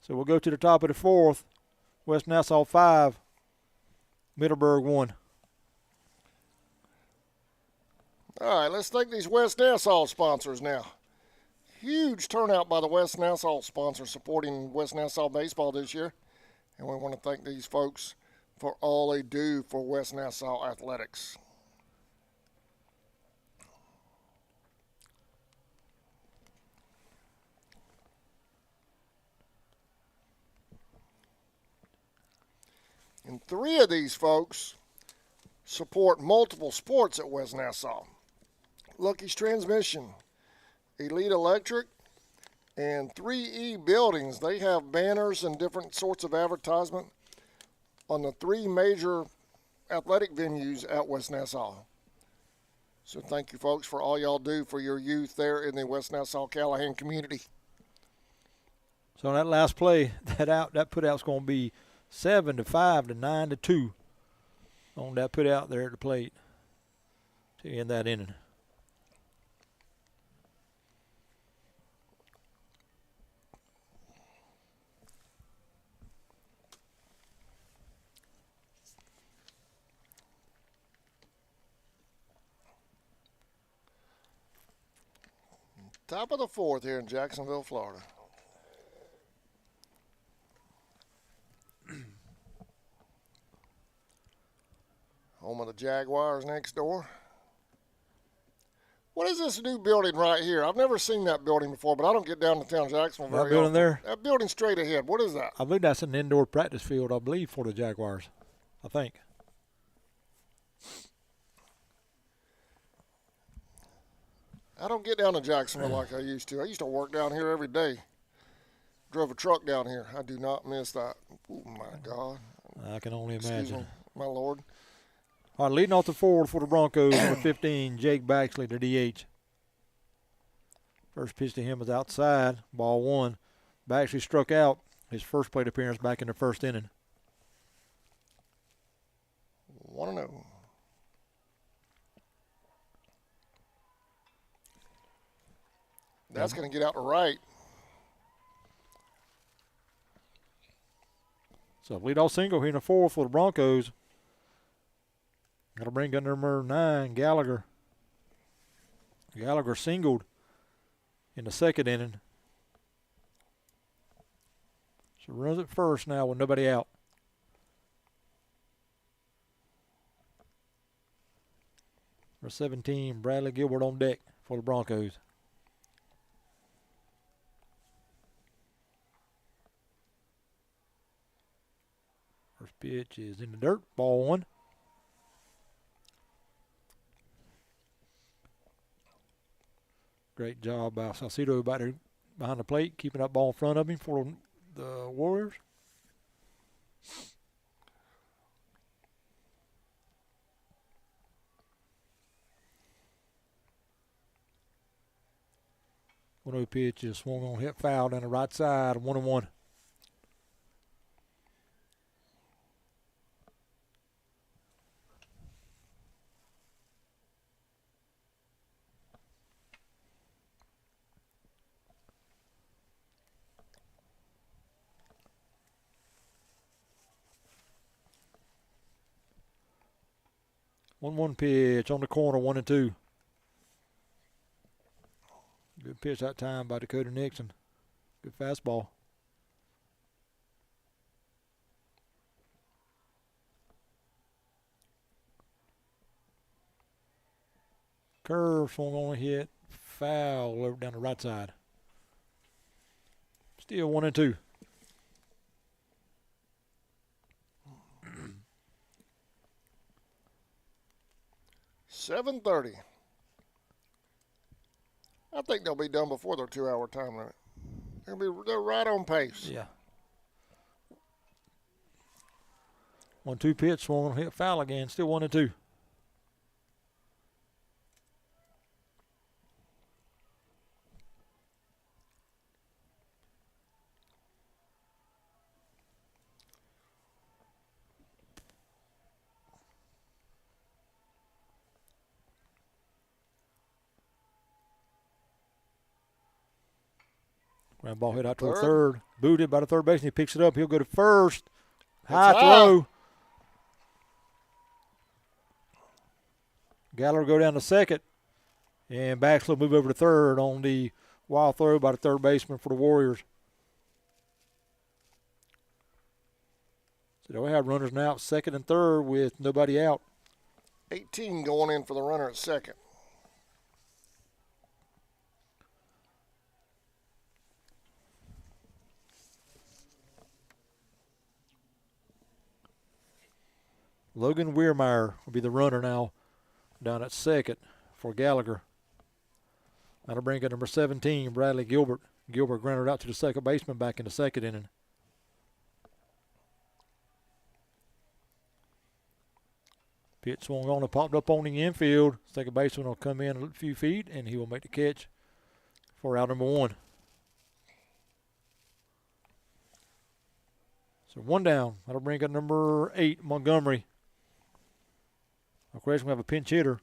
So we'll go to the top of the 4th. West Nassau 5, Middleburg 1. All right, let's thank these West Nassau sponsors now. Huge turnout by the West Nassau sponsors supporting West Nassau baseball this year. And we want to thank these folks for all they do for West Nassau athletics. And 3 of these folks support multiple sports at West Nassau. Lucky's Transmission, Elite Electric, and 3E Buildings. They have banners and different sorts of advertisement on the 3 major athletic venues at West Nassau. So thank you, folks, for all y'all do for your youth there in the West Nassau-Callahan community. So on that last play, that put out's going to be 7-5 to 9-2 on that put out there at the plate to end that inning. Top of the 4th here in Jacksonville, Florida. Home of the Jaguars next door. What is this new building right here? I've never seen that building before, but I don't get down to town Jacksonville very That building often. there? That building straight ahead. What is that? I believe that's an indoor practice field, I believe, for the Jaguars. I think. I don't get down to Jacksonville like I used to. I used to work down here every day. Drove a truck down here. I do not miss that. Oh, my God. I can only Excuse imagine. me, my Lord. All right, leading off the forward for the Broncos, number 15, Jake Baxley, the DH. First pitch to him was outside, ball one. Baxley struck out his first plate appearance back in the first inning. 1-0. That's going to get out to right. So leadoff single here in the fourth for the Broncos. Got to bring up number 9, Gallagher. Gallagher singled in the second inning. So runs at first now with nobody out. Number 17, Bradley Gilbert on deck for the Broncos. First pitch is in the dirt, ball one. Great job by Salcido back there behind the plate, keeping that ball in front of him for the Warriors. One pitch is swung on, hit foul down the right side, 1-1. One pitch on the corner, 1-2. Good pitch that time by Dakota Nixon. Good fastball. Curve swung on a hit. Foul over down the right side. Still 1-2. $7:30. I think they'll be done before their 2-hour time limit. They're right on pace. Yeah. 1-2 pitch swung on, hit foul again. Still 1-2. Ground ball hit out to the third. Booted by the third baseman. He picks it up. He'll go to first. High throw. Gallagher go down to second. And Baxley will move over to third on the wild throw by the third baseman for the Warriors. So they'll have runners now at second and third with nobody out. 18 going in for the runner at second. Logan Weirmeyer will be the runner now down at second for Gallagher. That'll bring up number 17, Bradley Gilbert. Gilbert grounded out to the second baseman back in the second inning. Pitch swung on and popped up on the infield. Second baseman will come in a few feet, and he will make the catch for out number one. So one down. That'll bring up number 8, Montgomery. Of course, we have a pinch hitter.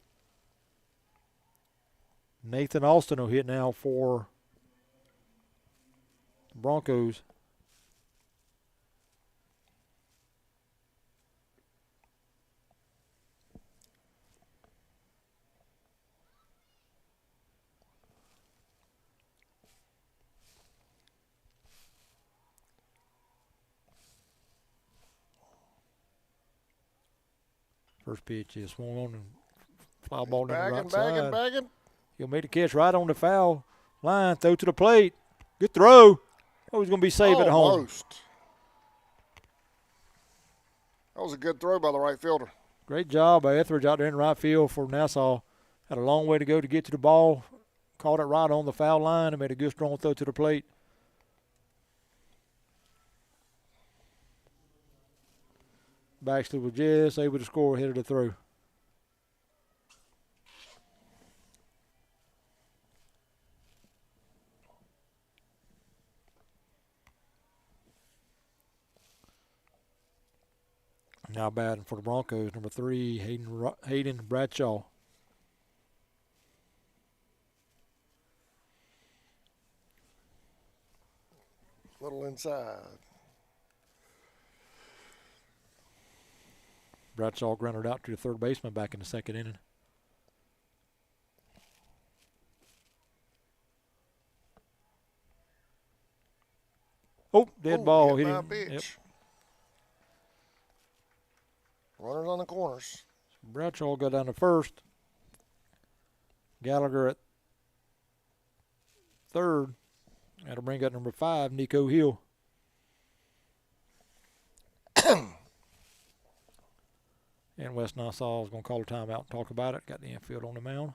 Nathan Austin will hit now for the Broncos. First pitch is swung on and fly ball in the right bagging, side. bagging. He'll make the catch right on the foul line. Throw to the plate. Good throw. Oh, he's going to be safe at home. Almost. That was a good throw by the right fielder. Great job by Etheridge out there in right field for Nassau. Had a long way to go to get to the ball. Caught it right on the foul line and made a good strong throw to the plate. Baxter was just able to score ahead of the throw. Now batting for the Broncos, number 3, Hayden Bradshaw. Little inside. Bradshaw grounded out to the third baseman back in the second inning. Oh, dead ball. Hit Hit by a him. pitch. Yep. Runners on the corners. Bradshaw got down to first. Gallagher at third. That'll bring up number 5, Nico Hill. And West Nassau is going to call a timeout and talk about it. Got the infield on the mound.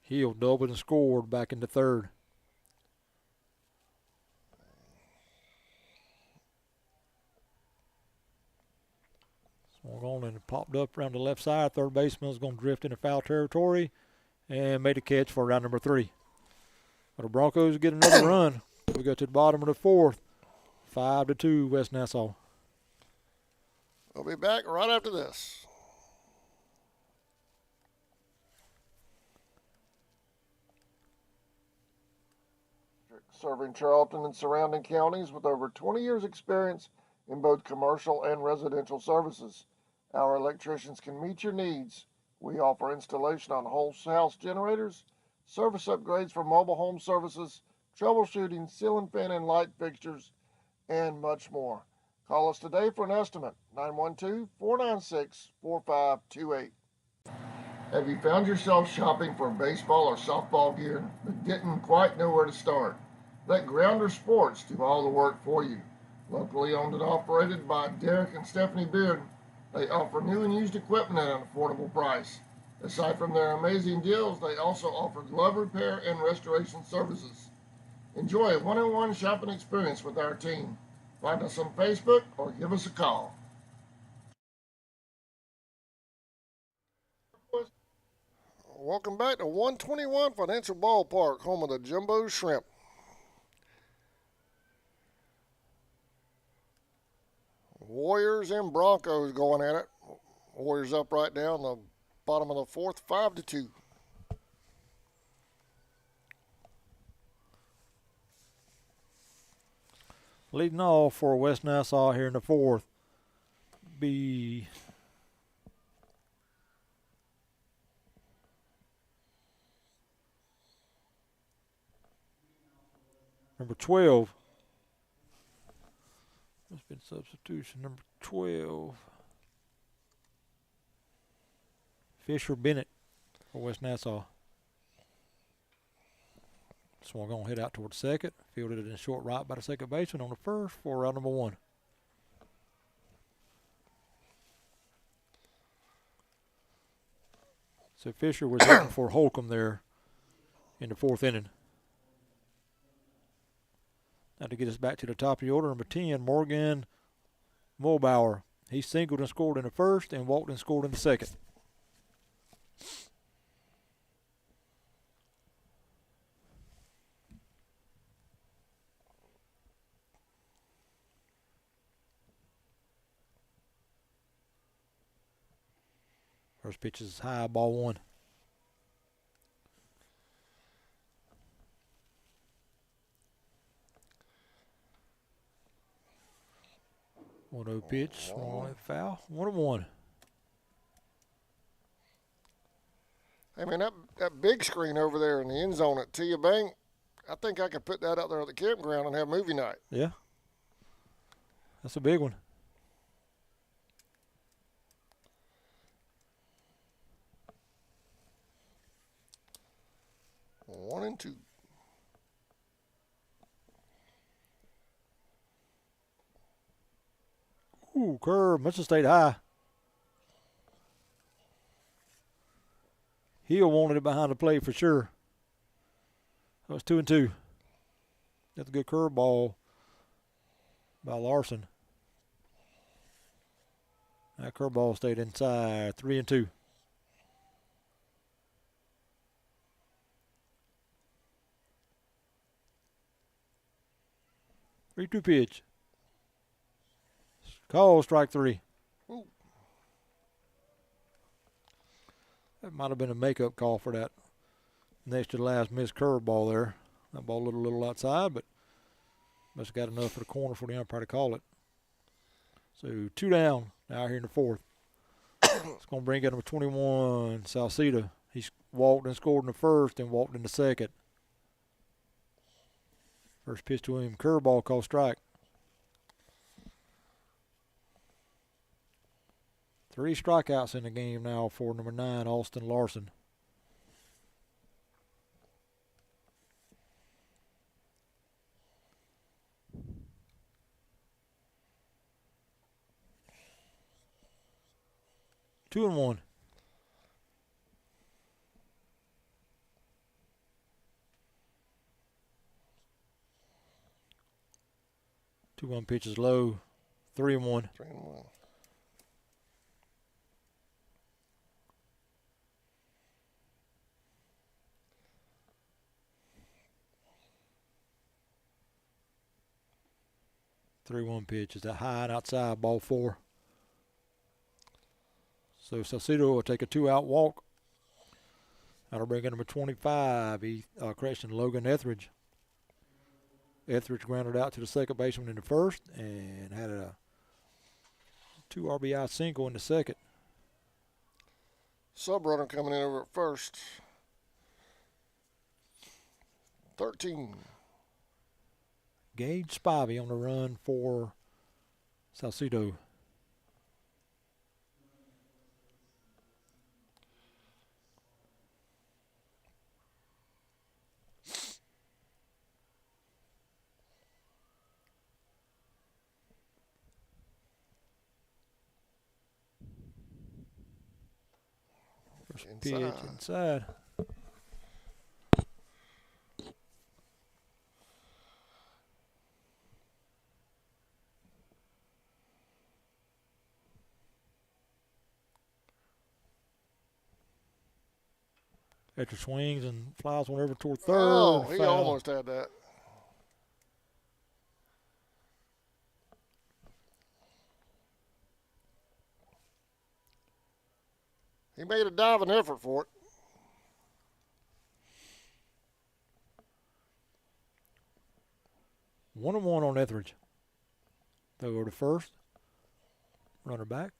Hill doubled and scored back in the third. Swung on and popped up around the left side. Third baseman is going to drift into foul territory and made a catch for round number 3. But the Broncos get another run. We go to the bottom of the fourth. 5-2 West Nassau. We'll be back right after this. Serving Charlton and surrounding counties with over 20 years experience in both commercial and residential services. Our electricians can meet your needs. We offer installation on whole house generators, service upgrades for mobile home services, troubleshooting, ceiling fan and light fixtures, and much more. Call us today for an estimate, 912-496-4528. Have you found yourself shopping for baseball or softball gear but didn't quite know where to start? Let Grounder Sports do all the work for you. Locally owned and operated by Derek and Stephanie Beard, they offer new and used equipment at an affordable price. Aside from their amazing deals, they also offer glove repair and restoration services. Enjoy a one-on-one shopping experience with our team. Find us on Facebook or give us a call. Welcome back to 121 Financial Ballpark, home of the Jumbo Shrimp. Warriors and Broncos going at it. Warriors up right now in the bottom of the fourth, 5-2. Leading off for West Nassau here in the fourth be number 12. There's been substitution. Number 12. Fisher Bennett for West Nassau. Swung on, hit out towards second. Fielded it in short right by the second baseman on the first for round number 1. So Fisher was hitting for Holcomb there in the fourth inning. Now to get us back to the top of the order, number 10, Morgan Mulbauer. He singled and scored in the first and walked and scored in the second. First pitch is high, ball 1. 1-0 pitch, swung on it, foul. 1-1. Hey, man, that big screen over there in the end zone at Tia Bank, I think I could put that out there at the campground and have movie night. Yeah. That's a big one. One and two. Ooh, curve. Must have stayed high. Hill wanted it behind the plate for sure. That was 2-2. That's a good curveball by Larson. That curveball stayed inside. 3-2. 3-2 pitch. Call strike 3. Ooh. That might have been a makeup call for that next to the last missed curveball there. That ball a little outside, but must have got enough for the corner for the umpire to call it. So 2 down now here in the 4th. It's going to bring in number 21, Salceda. He's walked and scored in the 1st and walked in the 2nd. First pitch to him, curveball, called strike. 3 strikeouts in the game now for number 9, Austin Larson. Two and one. Two one pitch is low. 3-1. 3-1. Three-one pitch is a high and outside, ball 4. So Salcedo will take a 2-out walk. That'll bring in number 25, Logan Etheridge. Etheridge grounded out to the second baseman in the 1st and had a 2 RBI single in the 2nd. Subrunner coming in over at first. 13. Gage Spivey on the run for Salcedo. First pitch inside. After swings and flies one over toward 3rd. Oh, he foul. almost had that. He made a diving effort for it. One and one on Etheridge. They'll go to 1st. Runner back.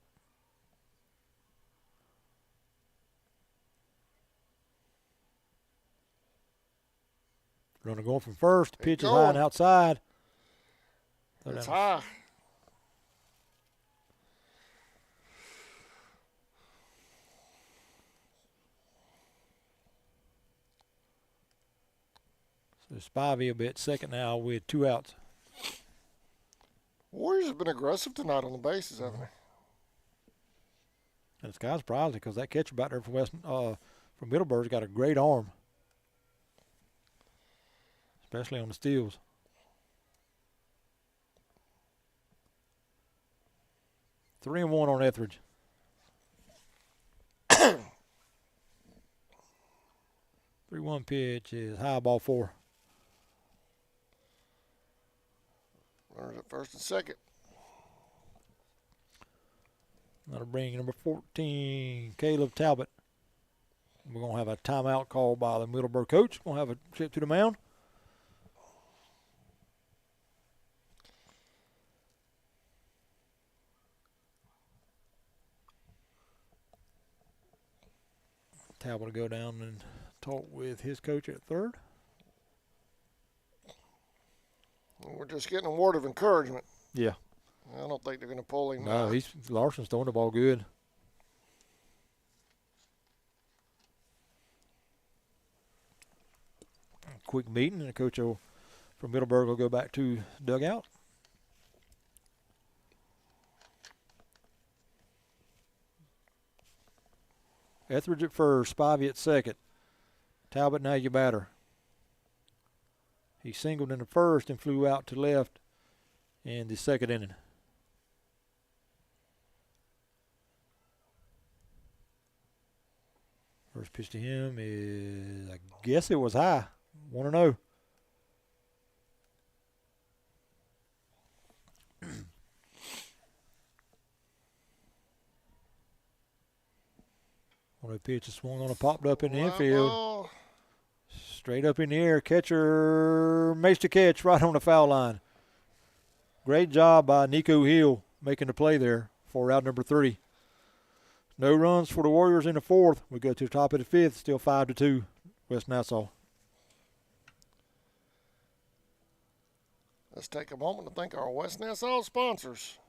Runner going from 1st. Pitch is high and outside. It's high. So Spivey a bit second now with 2 outs. Warriors have been aggressive tonight on the bases, haven't they? And it's kind of surprising because that catcher back there from Middleburg's got a great arm, especially on the steals. Three and one on Etheridge. 3-1 pitch is high, ball 4. Runners at 1st and 2nd. That'll bring number 14, Caleb Talbot. We're going to have a timeout called by the Middleburg coach. We're going to have a trip to the mound. Talbot to go down and talk with his coach at third. We're just getting a word of encouragement. Yeah. I don't think they're going to pull him. No, Larson's throwing the ball good. Quick meeting, and the coach from Middleburg will go back to dugout. Etheridge at first, Spivey at second. Talbot, now your batter. He singled in the first and flew out to left in the second inning. First pitch to him is, I guess it was high. 1-0. One of the pitches swung on and popped up in the infield. Ball. Straight up in the air. Catcher makes the catch right on the foul line. Great job by Nico Hill making the play there for out number 3. No runs for the Warriors in the fourth. We go to the top of the fifth, still 5-2, West Nassau. Let's take a moment to thank our West Nassau sponsors.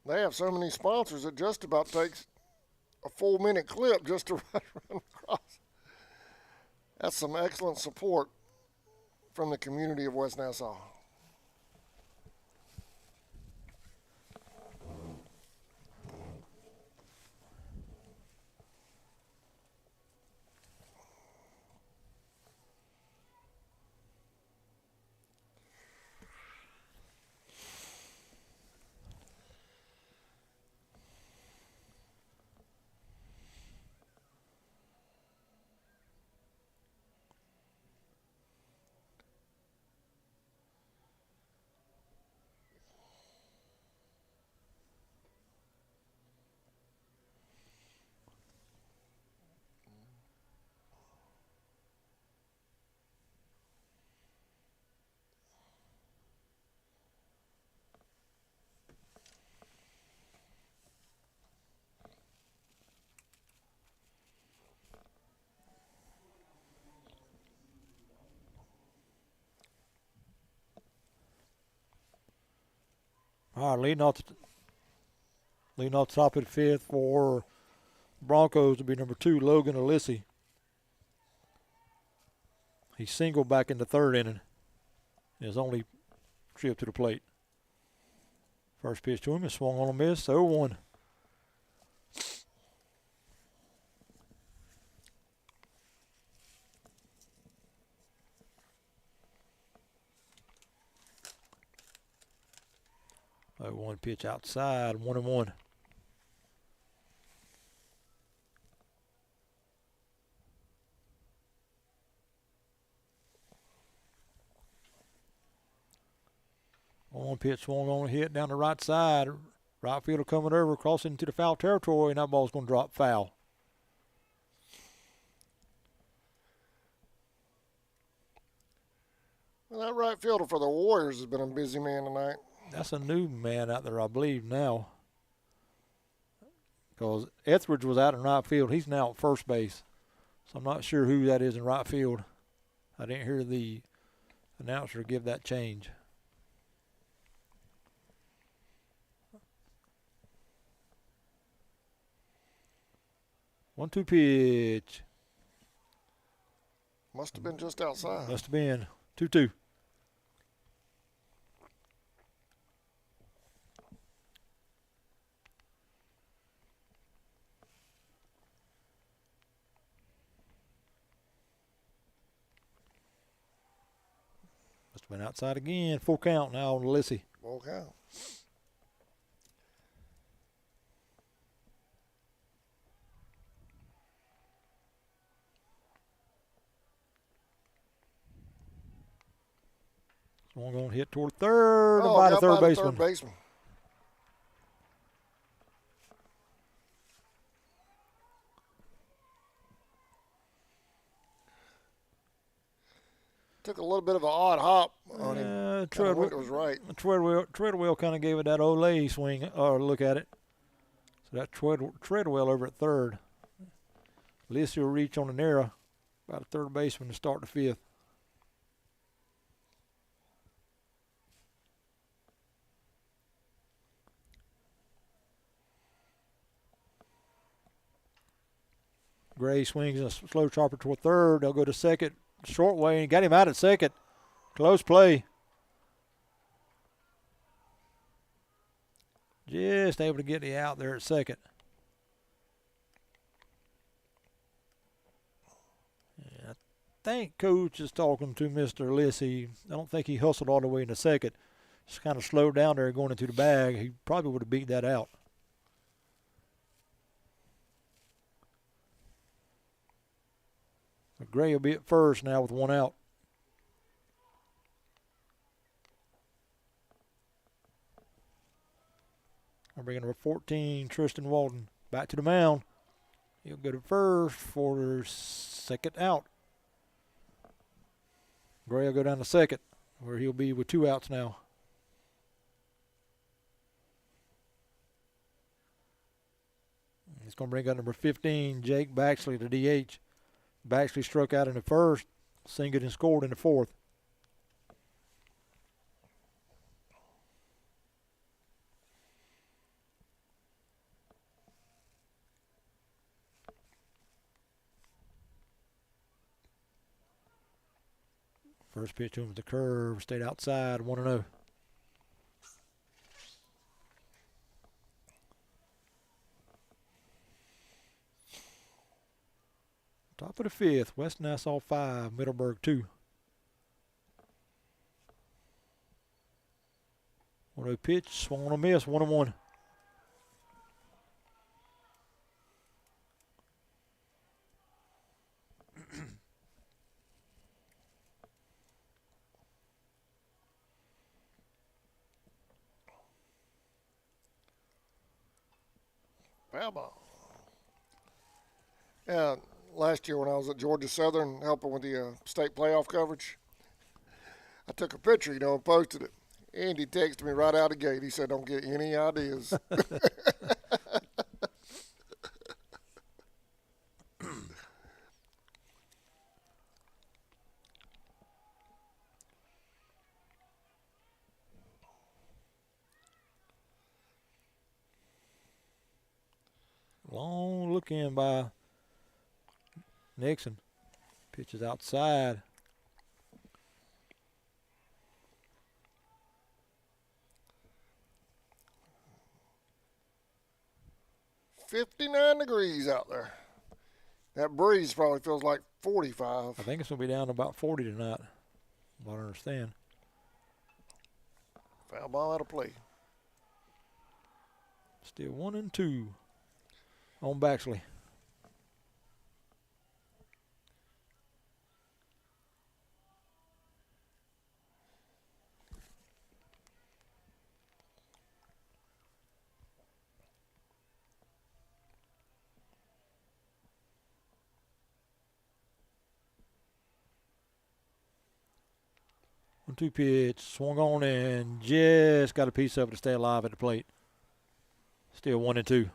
They have so many sponsors it just about takes a 4-minute clip just to run across. That's some excellent support from the community of West Nassau. All right, leading off the top of the fifth for Broncos to be number 2, Logan Alissi. He singled back in the third inning. His only trip to the plate. First pitch to him is swung on a miss, 0-1. One pitch outside, 1-1. One pitch swung on a hit down the right side. Right fielder coming over, crossing into the foul territory, and that ball's going to drop foul. Well, that right fielder for the Warriors has been a busy man tonight. That's a new man out there, I believe, now. Because Etheridge was out in right field. He's now at first base. So I'm not sure who that is in right field. I didn't hear the announcer give that change. One-two pitch. Must have been just outside. Must have been 2-2. Went outside again. Full count now on Lissy. Full count. One going to hit toward third and Oh, by the got third by baseman. The third baseman. Took a little bit of an odd hop on him. Treadwell was right. Treadwell kind of gave it that Olay swing or look at it. So that Treadwell over at third. Lissy will reach on an error by the third baseman to start the fifth. Gray swings a slow chopper toward third. They'll go to second. Short way, and got him out at second. Close play. Just able to get the out there at second. And I think Coach is talking to Mr. Lissy. I don't think he hustled all the way into second. Just kind of slowed down there going into the bag. He probably would have beat that out. But Gray will be at first now with one out. I'm bringing number 14, Tristan Walden, back to the mound. He'll go to first for second out. Gray will go down to second, where he'll be with 2 outs now. He's going to bring out number 15, Jake Baxley, to DH. Baxley struck out in the first, singled and scored in the fourth. First pitch to him with the curve, stayed outside, 1-0. Top of the fifth, West Nassau 5, Middleburg 2. 1-0 pitch, swung on a miss, 1-1. Foul ball. Yeah. Last year when I was at Georgia Southern helping with the state playoff coverage, I took a picture, and posted it. Andy texted me right out of the gate. He said, "Don't get any ideas." Long look in by Nixon. Pitches outside. "59 degrees out there. That breeze probably feels like 45. I think it's going to be down to about 40 tonight. I don't understand. Foul ball out of play. Still 1-2 on Baxley. One-two pitch, swung on and just got a piece of it to stay alive at the plate. Still 1-2.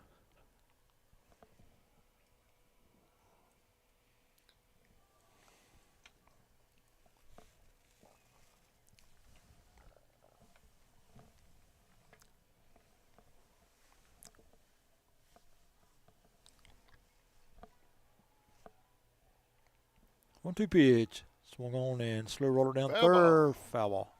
One-two pitch. Swung on and slow roller down Foul third. ball. Foul ball.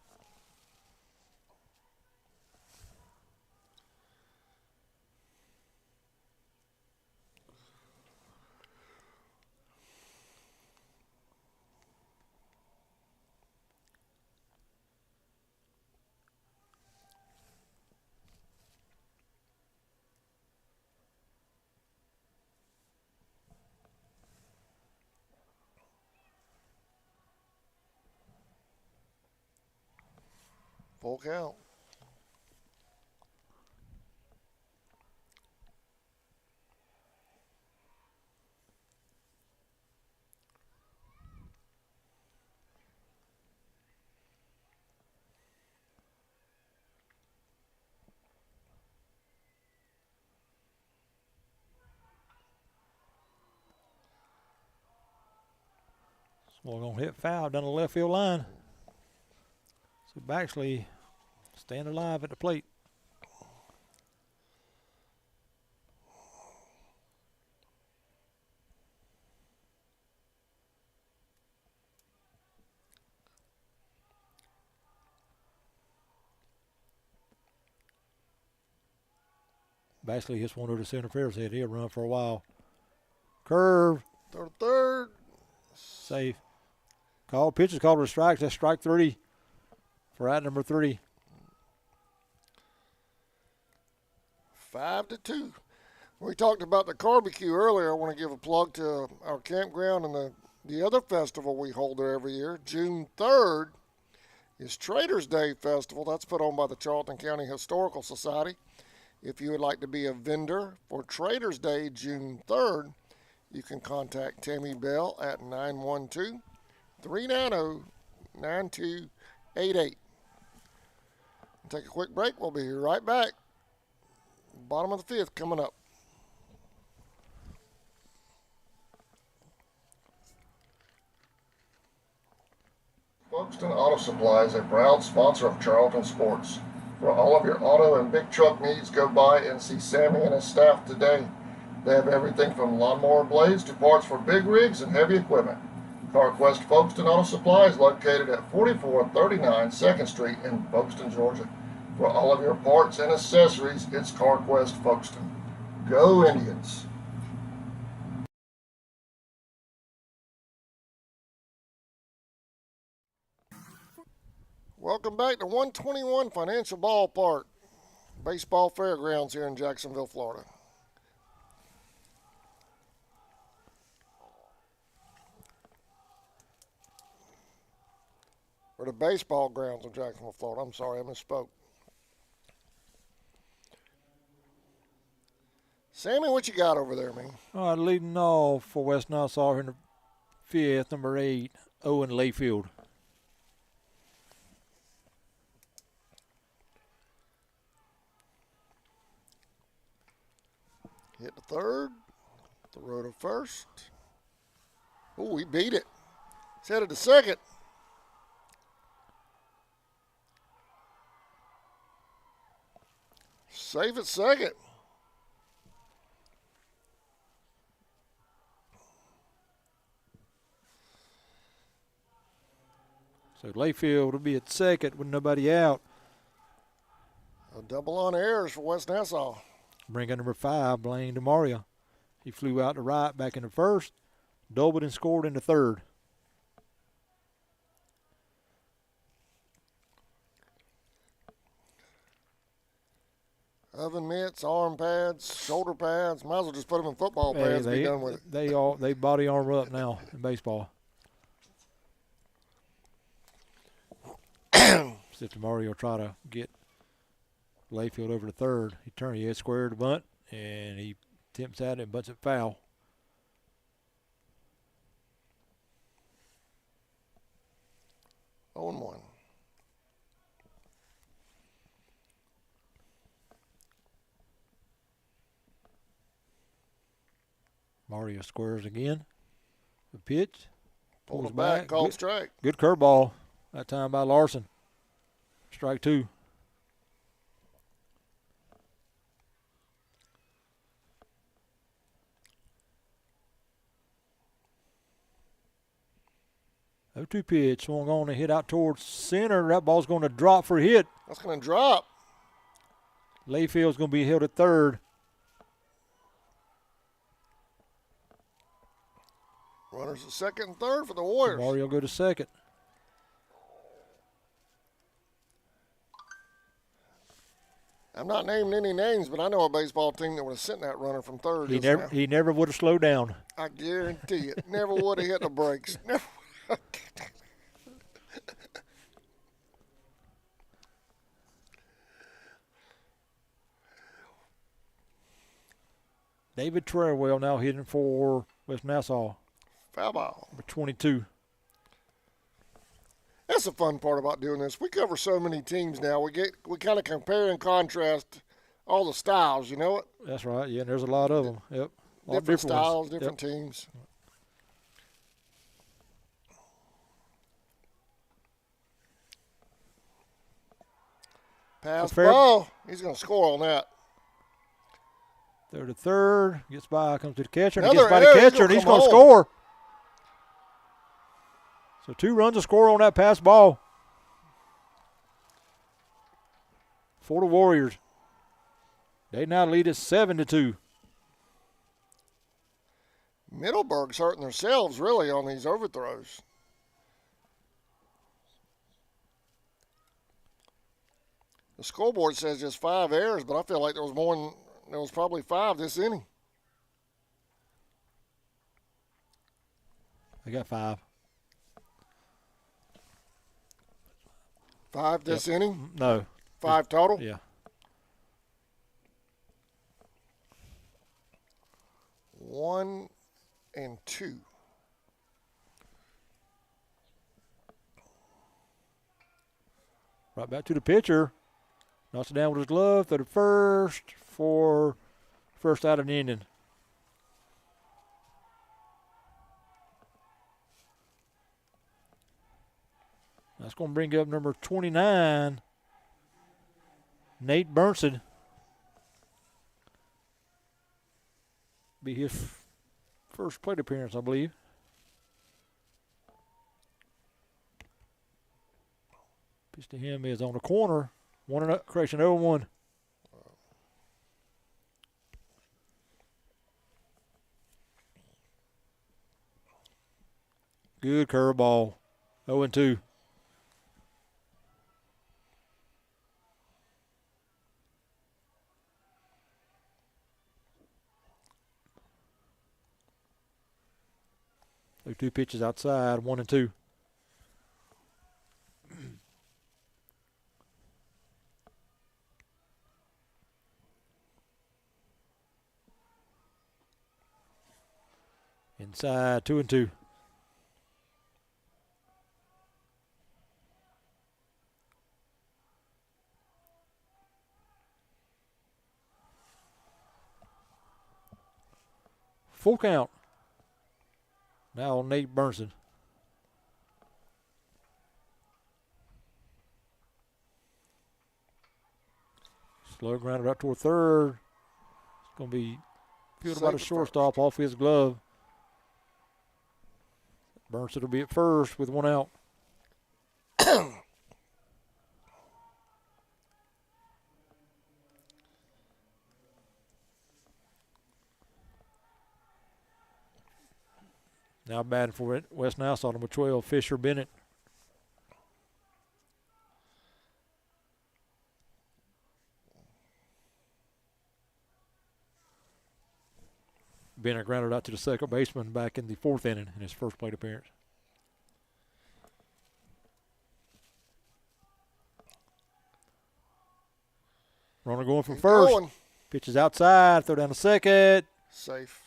Full count. We're going to hit foul down the left field line. So Baxley staying alive at the plate. Baxley hits one of the center fielders head. He'll run for a while. Curve. Third. Safe. Call. Pitch is called a strike. That's strike 3 for at number 3. 5-2. We talked about the barbecue earlier. I want to give a plug to our campground and the other festival we hold there every year. June 3rd is Traders Day Festival. That's put on by the Charlton County Historical Society. If you would like to be a vendor for Traders Day, June 3rd, you can contact Tammy Bell at 912-390-9288. Take a quick break. We'll be right back. Bottom of the 5th coming up. Folkestone Auto Supply is a proud sponsor of Charlton Sports. For all of your auto and big truck needs, go by and see Sammy and his staff today. They have everything from lawnmower blades to parts for big rigs and heavy equipment. CarQuest Folkestone Auto Supply is located at 4439 2nd Street in Folkestone, Georgia. For all of your parts and accessories, it's CarQuest Folkestone. Go Indians! Welcome back to 121 Financial Ballpark, Baseball Fairgrounds here in Jacksonville, Florida. Or the baseball grounds of Jacksonville, Florida. I'm sorry, I misspoke. Sammy, what you got over there, man? All right, leading off for West Nassau here in the 5th, number 8, Owen Layfield. Hit the third. Throw to first. Oh, he beat it. He's headed to second. Safe at second. So Layfield will be at second with nobody out. A double on errors for West Nassau. Bring in number 5, Blaine DeMaria. He flew out to right back in the first, doubled and scored in the third. Oven mitts, arm pads, shoulder pads. Might as well just put them in football pads and be done with it. They body armor up now in baseball. So DeMaria will try to get Layfield over to third. He had squared the bunt, and he attempts at it and bunts it foul. Oh and 1. Mario squares again. The pitch. Pulled Pulls it back, called Good- strike. Good curveball that time by Larson. Strike 2. Oh, 2 pitch. Swung on and hit out towards center. That ball's going to drop for a hit. That's going to drop. Layfield's going to be held at third. Runners at second and third for the Warriors. Mario go to second. I'm not naming any names, but I know a baseball team that would have sent that runner from third. He never would have slowed down. I guarantee it. Never would have hit the brakes. Never. David Trarwell now hitting for West Nassau. Foul ball. Number 22. That's the fun part about doing this. We cover so many teams now. We kind of compare and contrast all the styles. You know it. That's right. Yeah, and there's a lot of them. Yep. A lot of Different styles, ones. different teams. Pass ball. He's going to score on that. They're to third. Gets by, comes to the catcher, and he Another gets by the error. catcher, and he's Come going to on. score. So 2 runs to score on that pass ball for the Warriors. They now lead it 7-2. Middleburg's hurting themselves really on these overthrows. The scoreboard says just 5 errors, but I feel like there was probably 5 this inning. They got 5. 5 this inning? No. 5 total? Yeah. 1 and 2. Right back to the pitcher. Knocks it down with his glove. To the first for first out of the inning. That's going to bring up number 29, Nate Burnson. Be his first plate appearance, I believe. Pitch to him is on the corner. 0-1. Good curveball. 0-2. Those 2 pitches outside, 1-2. Inside, 2-2. Full count. Now Nate Burnson. Slow grounded up toward third. It's going to be fielded by the shortstop off his glove. Burnson will be at first with 1 out. Now batting for West Nassau, number 12, Fisher Bennett. Bennett grounded out to the second baseman back in the 4th inning in his first plate appearance. Runner going from first. Pitches outside, throw down to second. Safe.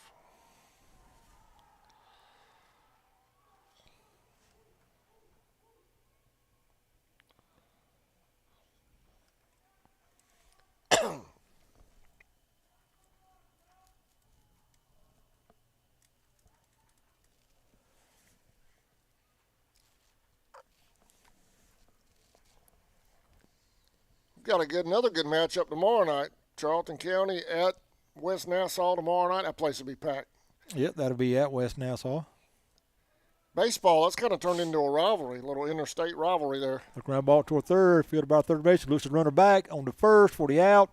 Got another good matchup tomorrow night. Charlton County at West Nassau tomorrow night. That place will be packed. Yep, that'll be at West Nassau. Baseball, that's kind of turned into a rivalry, a little interstate rivalry there. The ground ball toward third, fielded by third base. Looks the runner back on the first for the out.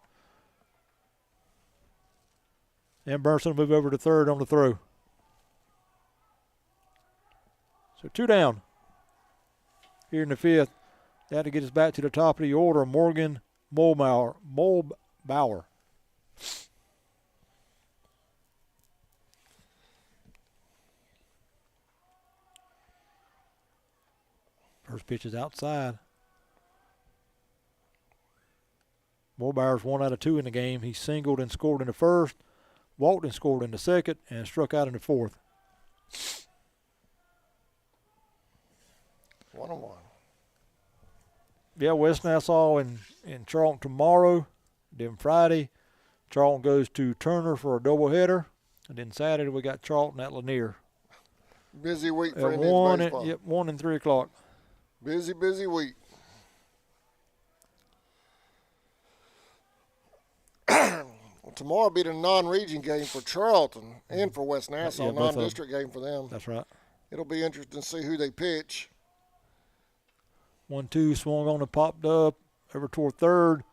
And Burnson will move over to third on the throw. So 2 down here in the 5th. That to get us back to the top of the order. Morgan Mulbauer. First pitch is outside. Mulbauer's 1 out of 2 in the game. He singled and scored in the first. Walton scored in the second and struck out in the fourth. 1-1. Yeah, West Nassau and Charlton tomorrow. Then Friday, Charlton goes to Turner for a doubleheader. And then Saturday, we got Charlton at Lanier. Busy week for At Indians baseball. 1 and 3 o'clock. Busy week. Tomorrow will be the non-region game for Charlton and for West Nassau, Yeah, both of them. non-district game for them. That's right. It'll be interesting to see who they pitch. 1-2 swung on and popped up over toward third.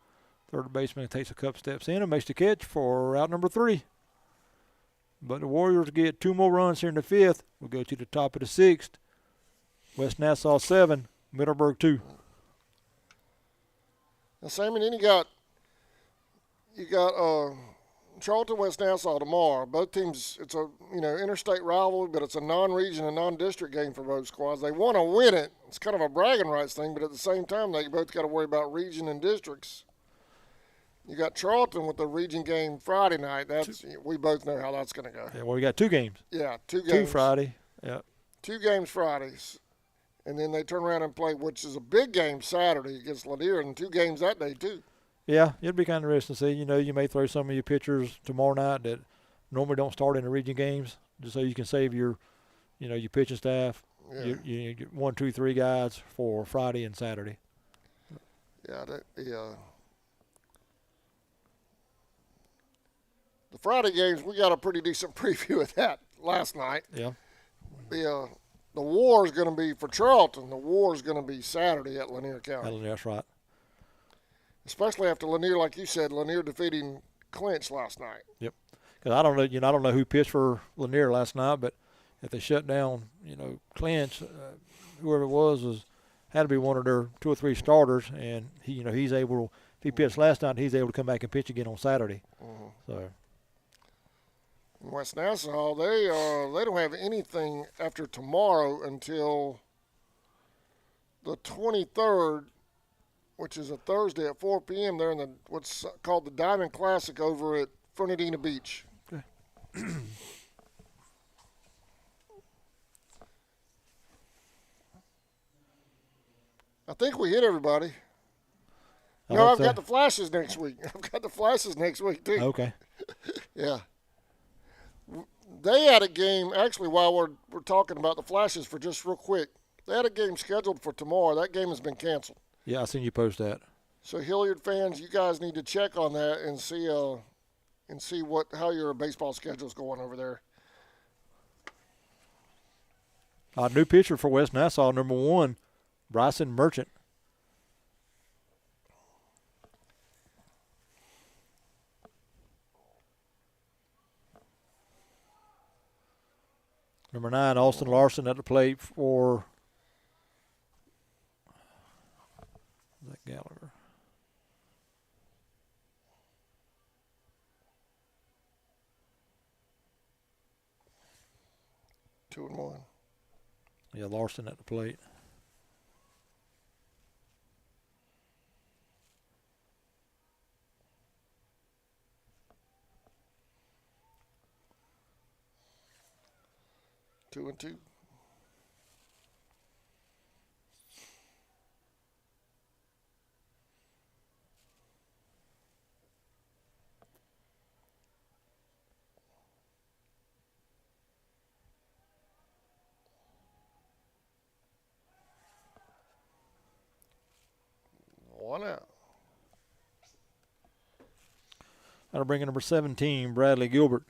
Third baseman takes a couple steps in and makes the catch for out number 3. But the Warriors get 2 more runs here in the 5th. We'll go to the top of the 6th. West Nassau 7, Middleburg 2. Now, Sammy, then you got Charlton, West Nassau tomorrow. Both teams, it's a interstate rivalry, but it's a non-region and non-district game for both squads. They want to win it. It's kind of a bragging rights thing, but at the same time, they both got to worry about region and districts. You got Charlton with the region game Friday night. We both know how that's going to go. Yeah, well, we got 2 games. Yeah, 2 games. 2 Friday. Yeah. 2 games Fridays. And then they turn around and play, which is a big game Saturday against Lanier, and 2 games that day, too. Yeah, it'd be kind of interesting to see. You may throw some of your pitchers tomorrow night that normally don't start in the region games, just so you can save your pitching staff. Yeah. You get 1, 2, 3 guys for Friday and Saturday. Yeah, the Friday games, we got a pretty decent preview of that last night. Yeah. The war is going to be for Charlton. The war is going to be Saturday at Lanier County. That's right. Especially after Lanier, like you said, Lanier defeating Clinch last night. Yep. Because I don't know who pitched for Lanier last night, but if they shut down, Clinch, whoever it was had to be one of their 2 or 3 starters, and he's able. If he pitched last night, he's able to come back and pitch again on Saturday. Mm-hmm. So. In West Nassau, they don't have anything after tomorrow until the 23rd, which is a Thursday at 4 p.m. They're in what's called the Diamond Classic over at Fernandina Beach. Okay. I think we hit everybody. I No, hope I've so. got the flashes next week. I've got the flashes next week, too. Okay. Yeah. They had a game, actually, while we're talking about the flashes for just real quick, they had a game scheduled for tomorrow. That game has been canceled. Yeah, I seen you post that. So Hilliard fans, you guys need to check on that and see how your baseball schedule is going over there. New pitcher for West Nassau, number 1, Bryson Merchant. Number 9, Austin Larson at the plate for that Gallagher. Two and one. Yeah, Larson at the plate. Two and two. One out. That'll bring in number 17, Bradley Gilbert.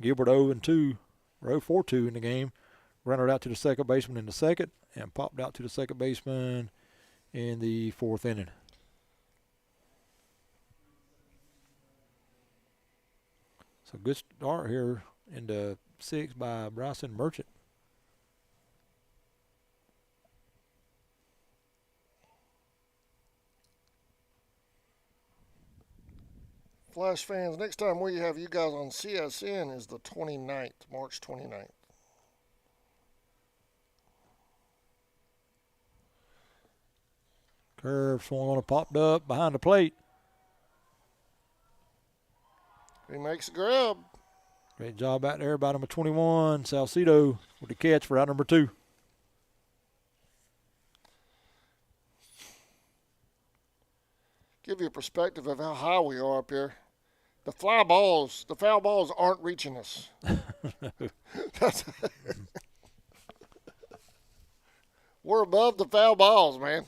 Gilbert 0-2, or 0-4-2 in the game. Grounded out to the second baseman in the second and popped out to the second baseman in the 4th inning. So good start here in the 6th by Bryson Merchant. Flash fans, next time we have you guys on CSN is the 29th, March 29th. Curve swung on and popped up behind the plate. He makes a grab. Great job out there by number 21, Salcedo, with the catch for out number 2. Give you a perspective of how high we are up here. The foul balls aren't reaching us. We're above the foul balls, man.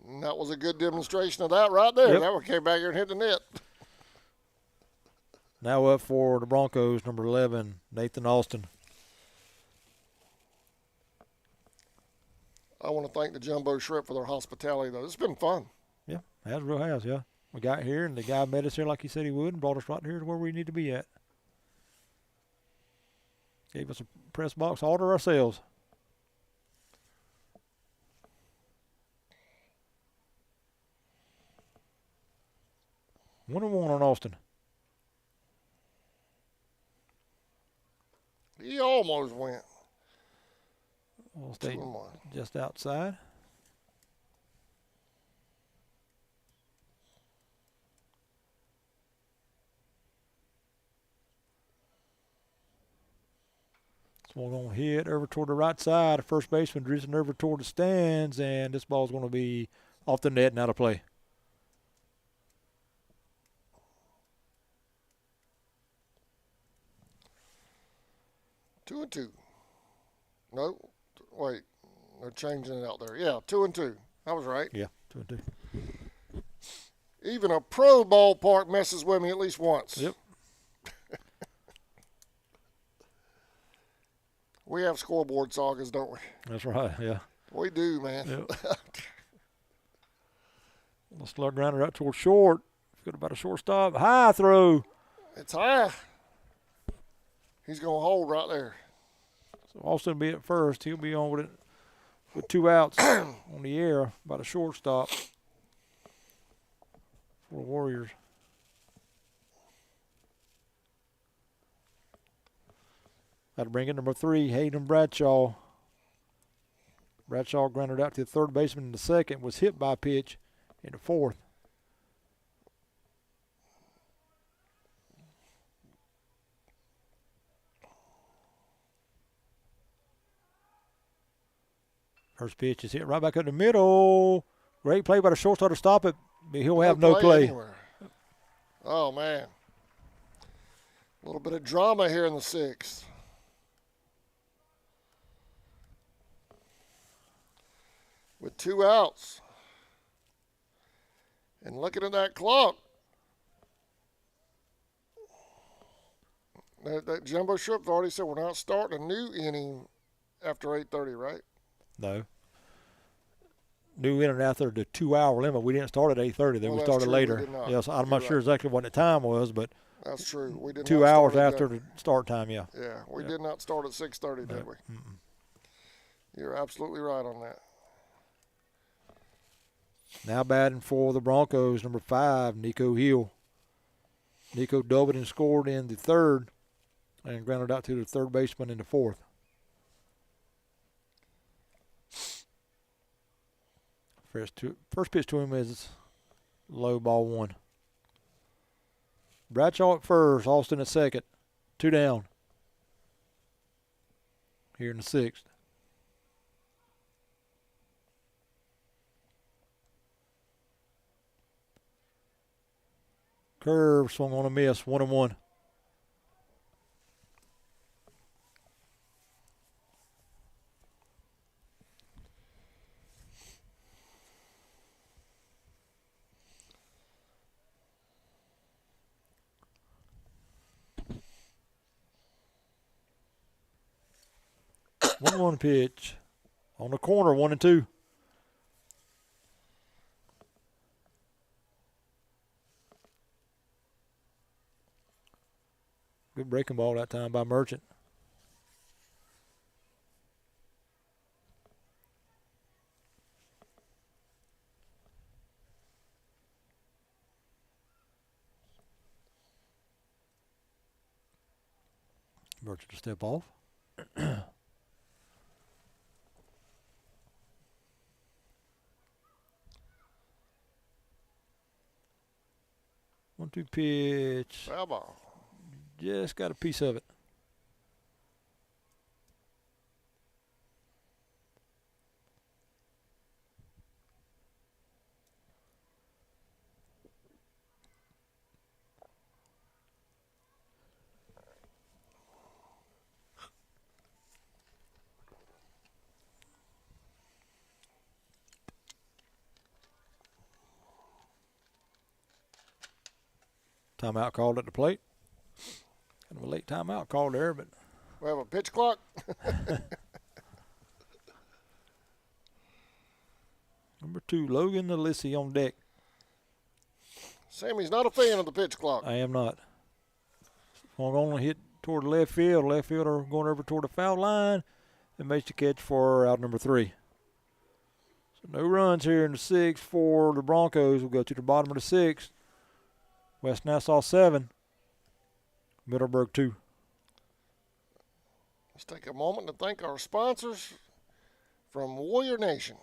And that was a good demonstration of that right there. Yep. That one came back here and hit the net. Now up for the Broncos, number 11, Nathan Austin. I want to thank the Jumbo Shrimp for their hospitality, though. It's been fun. Yeah, has real has, yeah. We got here, and the guy met us here like he said he would and brought us right here to where we need to be at. Gave us a press box all to ourselves. One and one on Austin. He almost went. We'll stay 2-1. just outside. Swung on hit over toward the right side. The first baseman drifting over toward the stands, and this ball's going to be off the net and out of play. Two and two. No, wait. They're changing it out there. Yeah, 2-2. I was right. Yeah, 2 and 2. Even a pro ballpark messes with me at least once. Yep. We have scoreboard sagas, don't we? That's right, yeah. We do, man. Yep. Let's slug grounder out toward short. Good about a shortstop. High throw. It's high. He's going to hold right there. So Austin will be at first. He'll be on with it with 2 outs on the air about a shortstop for the Warriors. Got to bring in number 3, Hayden Bradshaw. Bradshaw grounded out to the third baseman in the second, was hit by a pitch in the fourth. First pitch is hit right back up the middle. Great play by the shortstop to stop it, but he'll have no play. Anywhere. Oh, man. A little bit of drama here in the 6th. With 2 outs. And looking at that clock, that Jumbo Shrimp already said we're not starting a new inning after 8:30, right? No. New in and after the 2-hour limit. We didn't start at 8:30. Then Well, we that's started true. later. We did not. Yes, I'm You're not sure right. exactly what the time was, but That's true. We did 2 not hours start after at, the start time, yeah. Yeah, we did not start at 6:30, did we? Mm-mm. You're absolutely right on that. Now batting for the Broncos, number 5, Nico Hill. Nico doubled and scored in the third and grounded out to the third baseman in the fourth. First pitch to him is low, ball 1. Bradshaw at first, Austin at second. 2 down here in the 6th. Curve swung on a miss, 1-1. One pitch on the corner, 1-2. Good breaking ball that time by Merchant. Merchant to step off. 0-2 pitch. Foul ball. Just got a piece of it. Timeout called at the plate. Kind of a late timeout called there, but We have a pitch clock. number 2, Logan Alissi on deck. Sammy's not a fan of the pitch clock. I am not. Swung on, hit toward the left field. Left fielder going over toward the foul line and makes the catch for out number 3. So no runs here in the 6th for the Broncos. We'll go to the bottom of the 6th. West Nassau 7, Middleburg 2. Let's take a moment to thank our sponsors from Warrior Nation.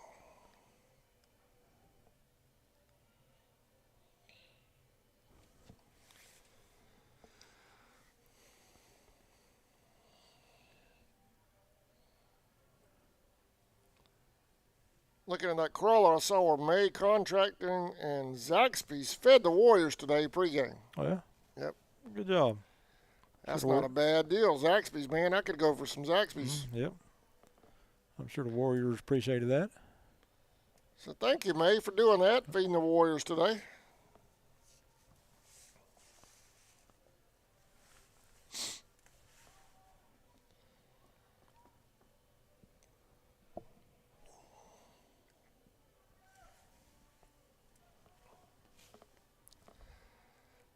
Looking at that crawler, I saw where May Contracting and Zaxby's fed the Warriors today pregame. Oh, yeah? Yep. Good job. That's Sure. not a bad deal. Zaxby's, man. I could go for some Zaxby's. Yep. I'm sure the Warriors appreciated that. So thank you, May, for doing that, feeding the Warriors today.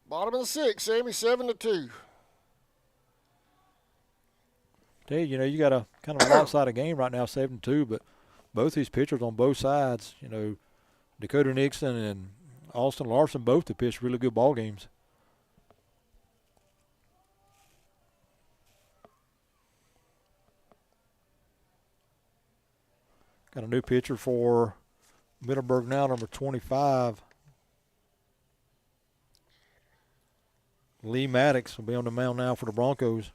Bottom of the 6th, Sammy, 7-2. Dave, you got a kind of a lopsided game right now, 7-2, but both these pitchers on both sides, Dakota Nixon and Austin Larson both have pitched really good ball games. Got a new pitcher for Middleburg now, number 25. Lee Maddox will be on the mound now for the Broncos.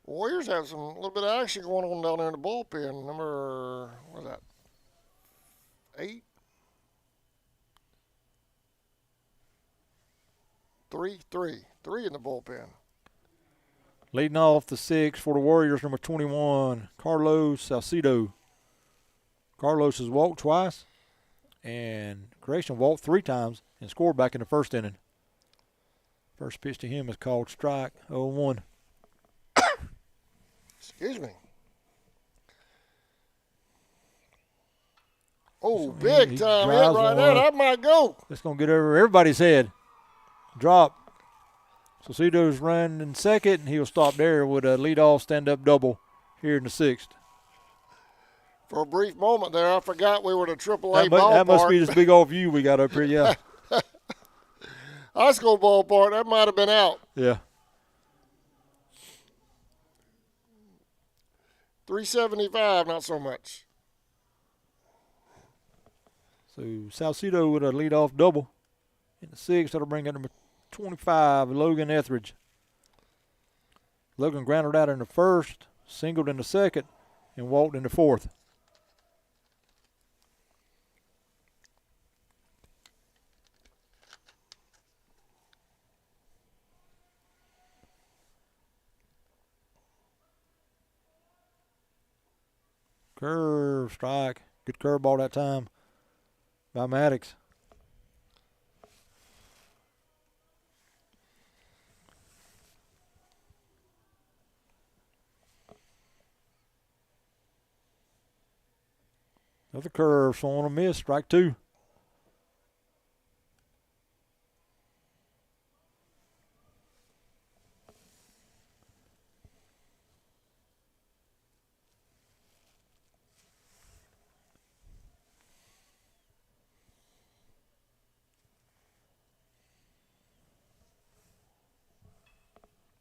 Warriors have a little bit of action going on down there in the bullpen. Number, what is that, 8? 3 in the bullpen. Leading off the 6th for the Warriors, number 21, Carlos Salcido. Carlos has walked twice and Creation walked 3 times and scored back in the 1st inning. First pitch to him is called strike, 0-1. Excuse me. Oh, big time hit right there. That might go. That's going to get over everybody's head. Drop. Salcido's running in 2nd, and he'll stop there with a leadoff stand-up double here in the 6th. For a brief moment there, I forgot we were at a AAA ballpark. That must be this big old view we got up here, yeah. High school ballpark, that might have been out. Yeah. 375, not so much. So Salcido with a leadoff double in the 6th. That'll bring up number 25, Logan Etheridge. Logan grounded out in the 1st, singled in the 2nd, and walked in the 4th. Curve, strike. Good curveball that time by Maddox. Another curve, so on a miss, strike 2.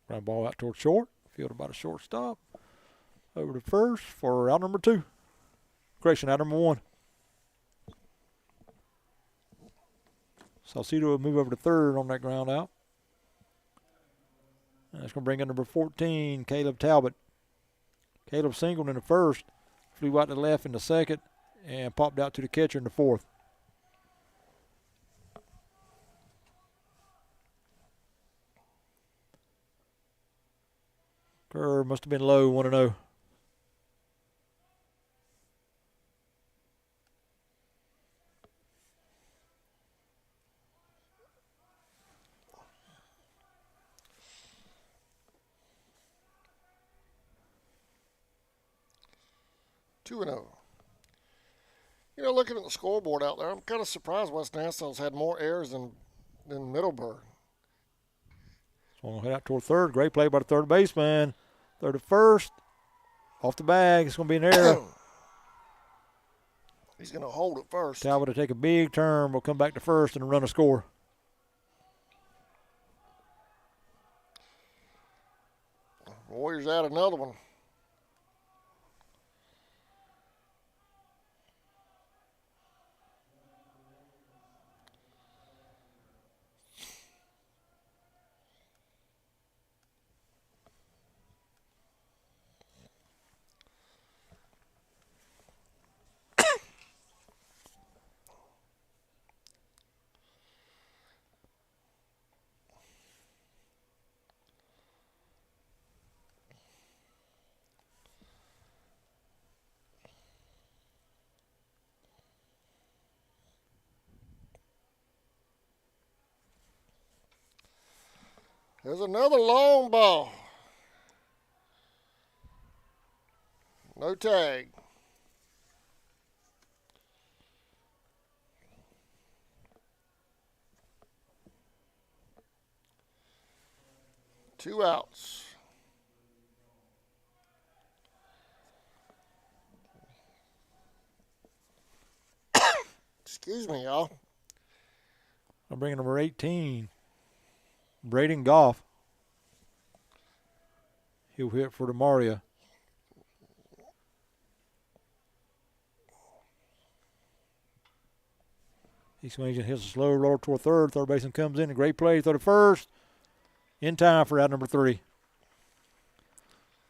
Ground ball out toward short, fielded by the shortstop. Over to first for out number 2. Correction, out number 1. Salcido will move over to third on that ground out. And that's going to bring in number 14, Caleb Talbot. Caleb singled in the first, flew out to left in the second, and popped out to the catcher in the fourth. Curve must have been low, 1-0. Two and 0. You know, looking at the scoreboard out there, I'm kind of surprised West Nassau's had more errors than Middleburg. So we'll head out toward third. Great play by the third baseman. Third to first. Off the bag. It's going to be an error. He's going to hold it first. Talbot to take a big turn. Will come back to first and run a score. Warriors add another one. There's another long ball. No tag. Two outs. Excuse me, y'all. I'm bringing number 18, Braden Goff. He'll hit for DeMaria. He swings and hits a slow roller toward third. Third baseman comes in. A great play. Throw to first. In time for out number 3.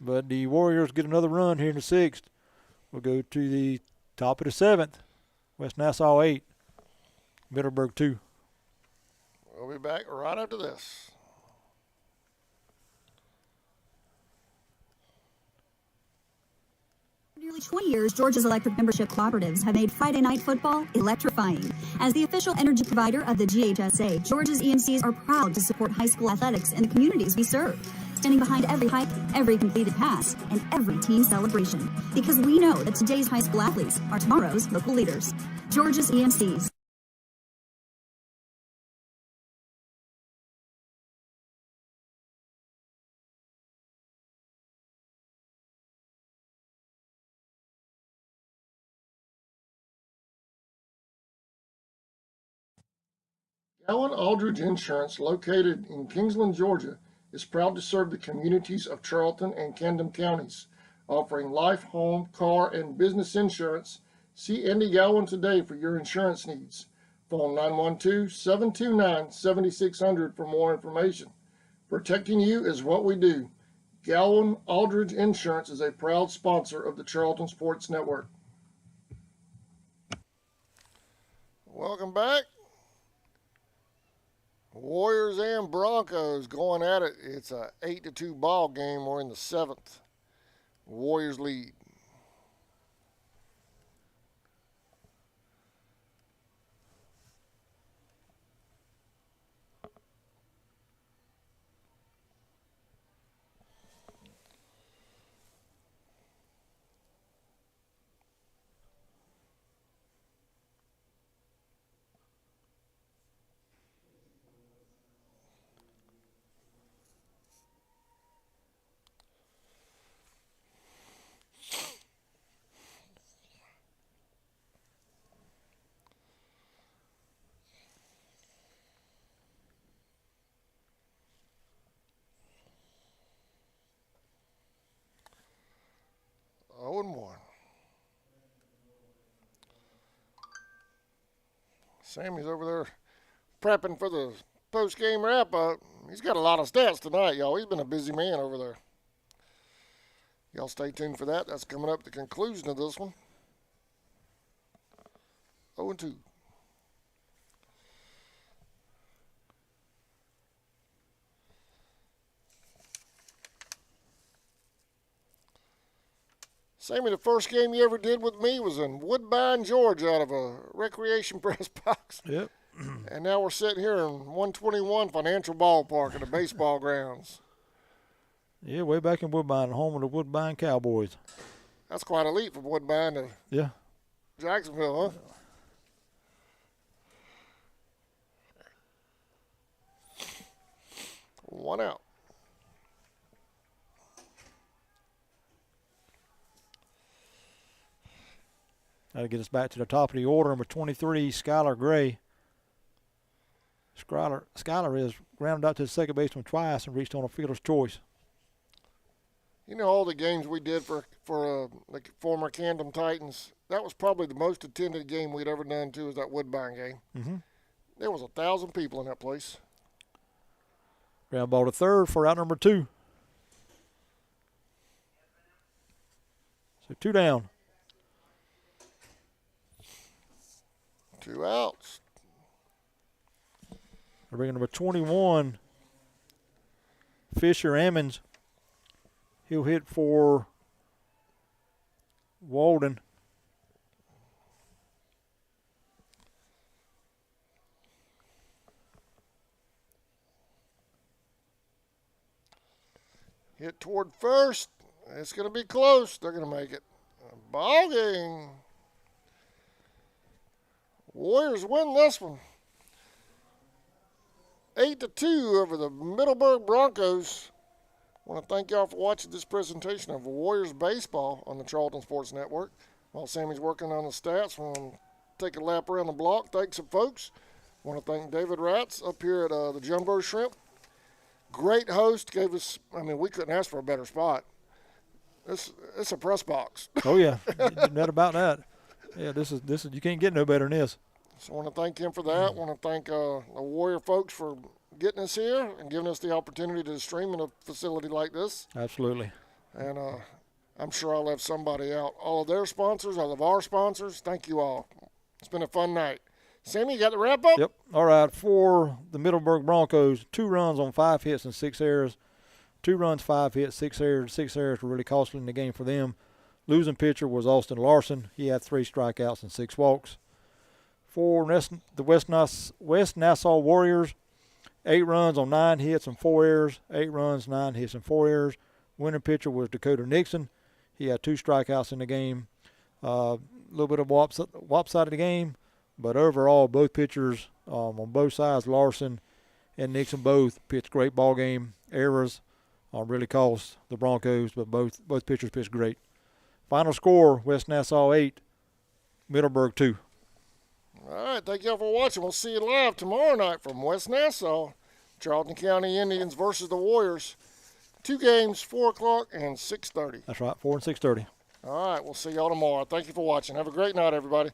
But the Warriors get another run here in the 6th. We'll go to the top of the 7th. West Nassau 8. Middleburg 2. We'll be back right after this. For nearly 20 years, Georgia's electric membership cooperatives have made Friday night football electrifying. As the official energy provider of the GHSA, Georgia's EMCs are proud to support high school athletics in the communities we serve, standing behind every hike, every completed pass, and every team celebration. Because we know that today's high school athletes are tomorrow's local leaders. Georgia's EMCs. Allen Aldridge Insurance, located in Kingsland, Georgia, is proud to serve the communities of Charlton and Camden counties, offering life, home, car, and business insurance. See Andy Gowan today for your insurance needs. Phone 912-729-7600 for more information. Protecting you is what we do. Gowan Aldridge Insurance is a proud sponsor of the Charlton Sports Network. Welcome back. Warriors and Broncos going at it. It's a 8-2 ball game. We're in the 7th. Warriors lead. Oh and 1. Sammy's over there prepping for the post-game wrap-up. He's got a lot of stats tonight, y'all. He's been a busy man over there. Y'all stay tuned for that. That's coming up at the conclusion of this one. 0-2. Sammy, the first game you ever did with me was in Woodbine, Georgia, out of a recreation press box. Yep. And now we're sitting here in 121 Financial Ballpark at the baseball grounds. Yeah, way back in Woodbine, home of the Woodbine Cowboys. That's quite a leap from Woodbine to Yeah. Jacksonville, huh? One out. That'll get us back to the top of the order. Number 23, Skylar Gray. Skylar has grounded out to the second baseman twice and reached on a fielder's choice. You know, all the games we did for the former Camden Titans, that was probably the most attended game we'd ever done, too, was that Woodbine game. Mm-hmm. There was 1,000 people in that place. Ground ball to third for out number 2. So 2 down. 2 outs. We're bringing number 21, Fisher Ammons. He'll hit for Walden. Hit toward first. It's going to be close. They're going to make it. Ball game. Warriors win this one. 8-2 over the Middleburg Broncos. I want to thank y'all for watching this presentation of Warriors baseball on the Charlton Sports Network. While Sammy's working on the stats, we're going to take a lap around the block. Thanks some folks. I want to thank David Ratz up here at the Jumbo Shrimp. Great host. Gave us, we couldn't ask for a better spot. It's a press box. Oh, yeah. Not about that. Yeah, this is you can't get no better than this. So I want to thank him for that. I want to thank the Warrior folks for getting us here and giving us the opportunity to stream in a facility like this. Absolutely. And I'm sure I left somebody out. All of their sponsors, all of our sponsors, thank you all. It's been a fun night. Sammy, you got the wrap up? Yep. All right. For the Middleburg Broncos, 2 runs on 5 hits and 6 errors. 2 runs, 5 hits, 6 errors. 6 errors were really costly in the game for them. Losing pitcher was Austin Larson. He had 3 strikeouts and 6 walks. For the West Nassau Warriors, 8 runs on 9 hits and 4 errors. 8 runs, 9 hits, and 4 errors. Winning pitcher was Dakota Nixon. He had 2 strikeouts in the game. A little bit of wop-side of the game. But overall, both pitchers on both sides, Larson and Nixon both pitched great ball game. Errors really cost the Broncos, but both pitchers pitched great. Final score, West Nassau 8, Middleburg 2. All right, thank y'all for watching. We'll see you live tomorrow night from West Nassau. Charlton County Indians versus the Warriors. 2 games, 4 o'clock and 6:30. That's right, 4 and 6:30. All right, we'll see y'all tomorrow. Thank you for watching. Have a great night, everybody.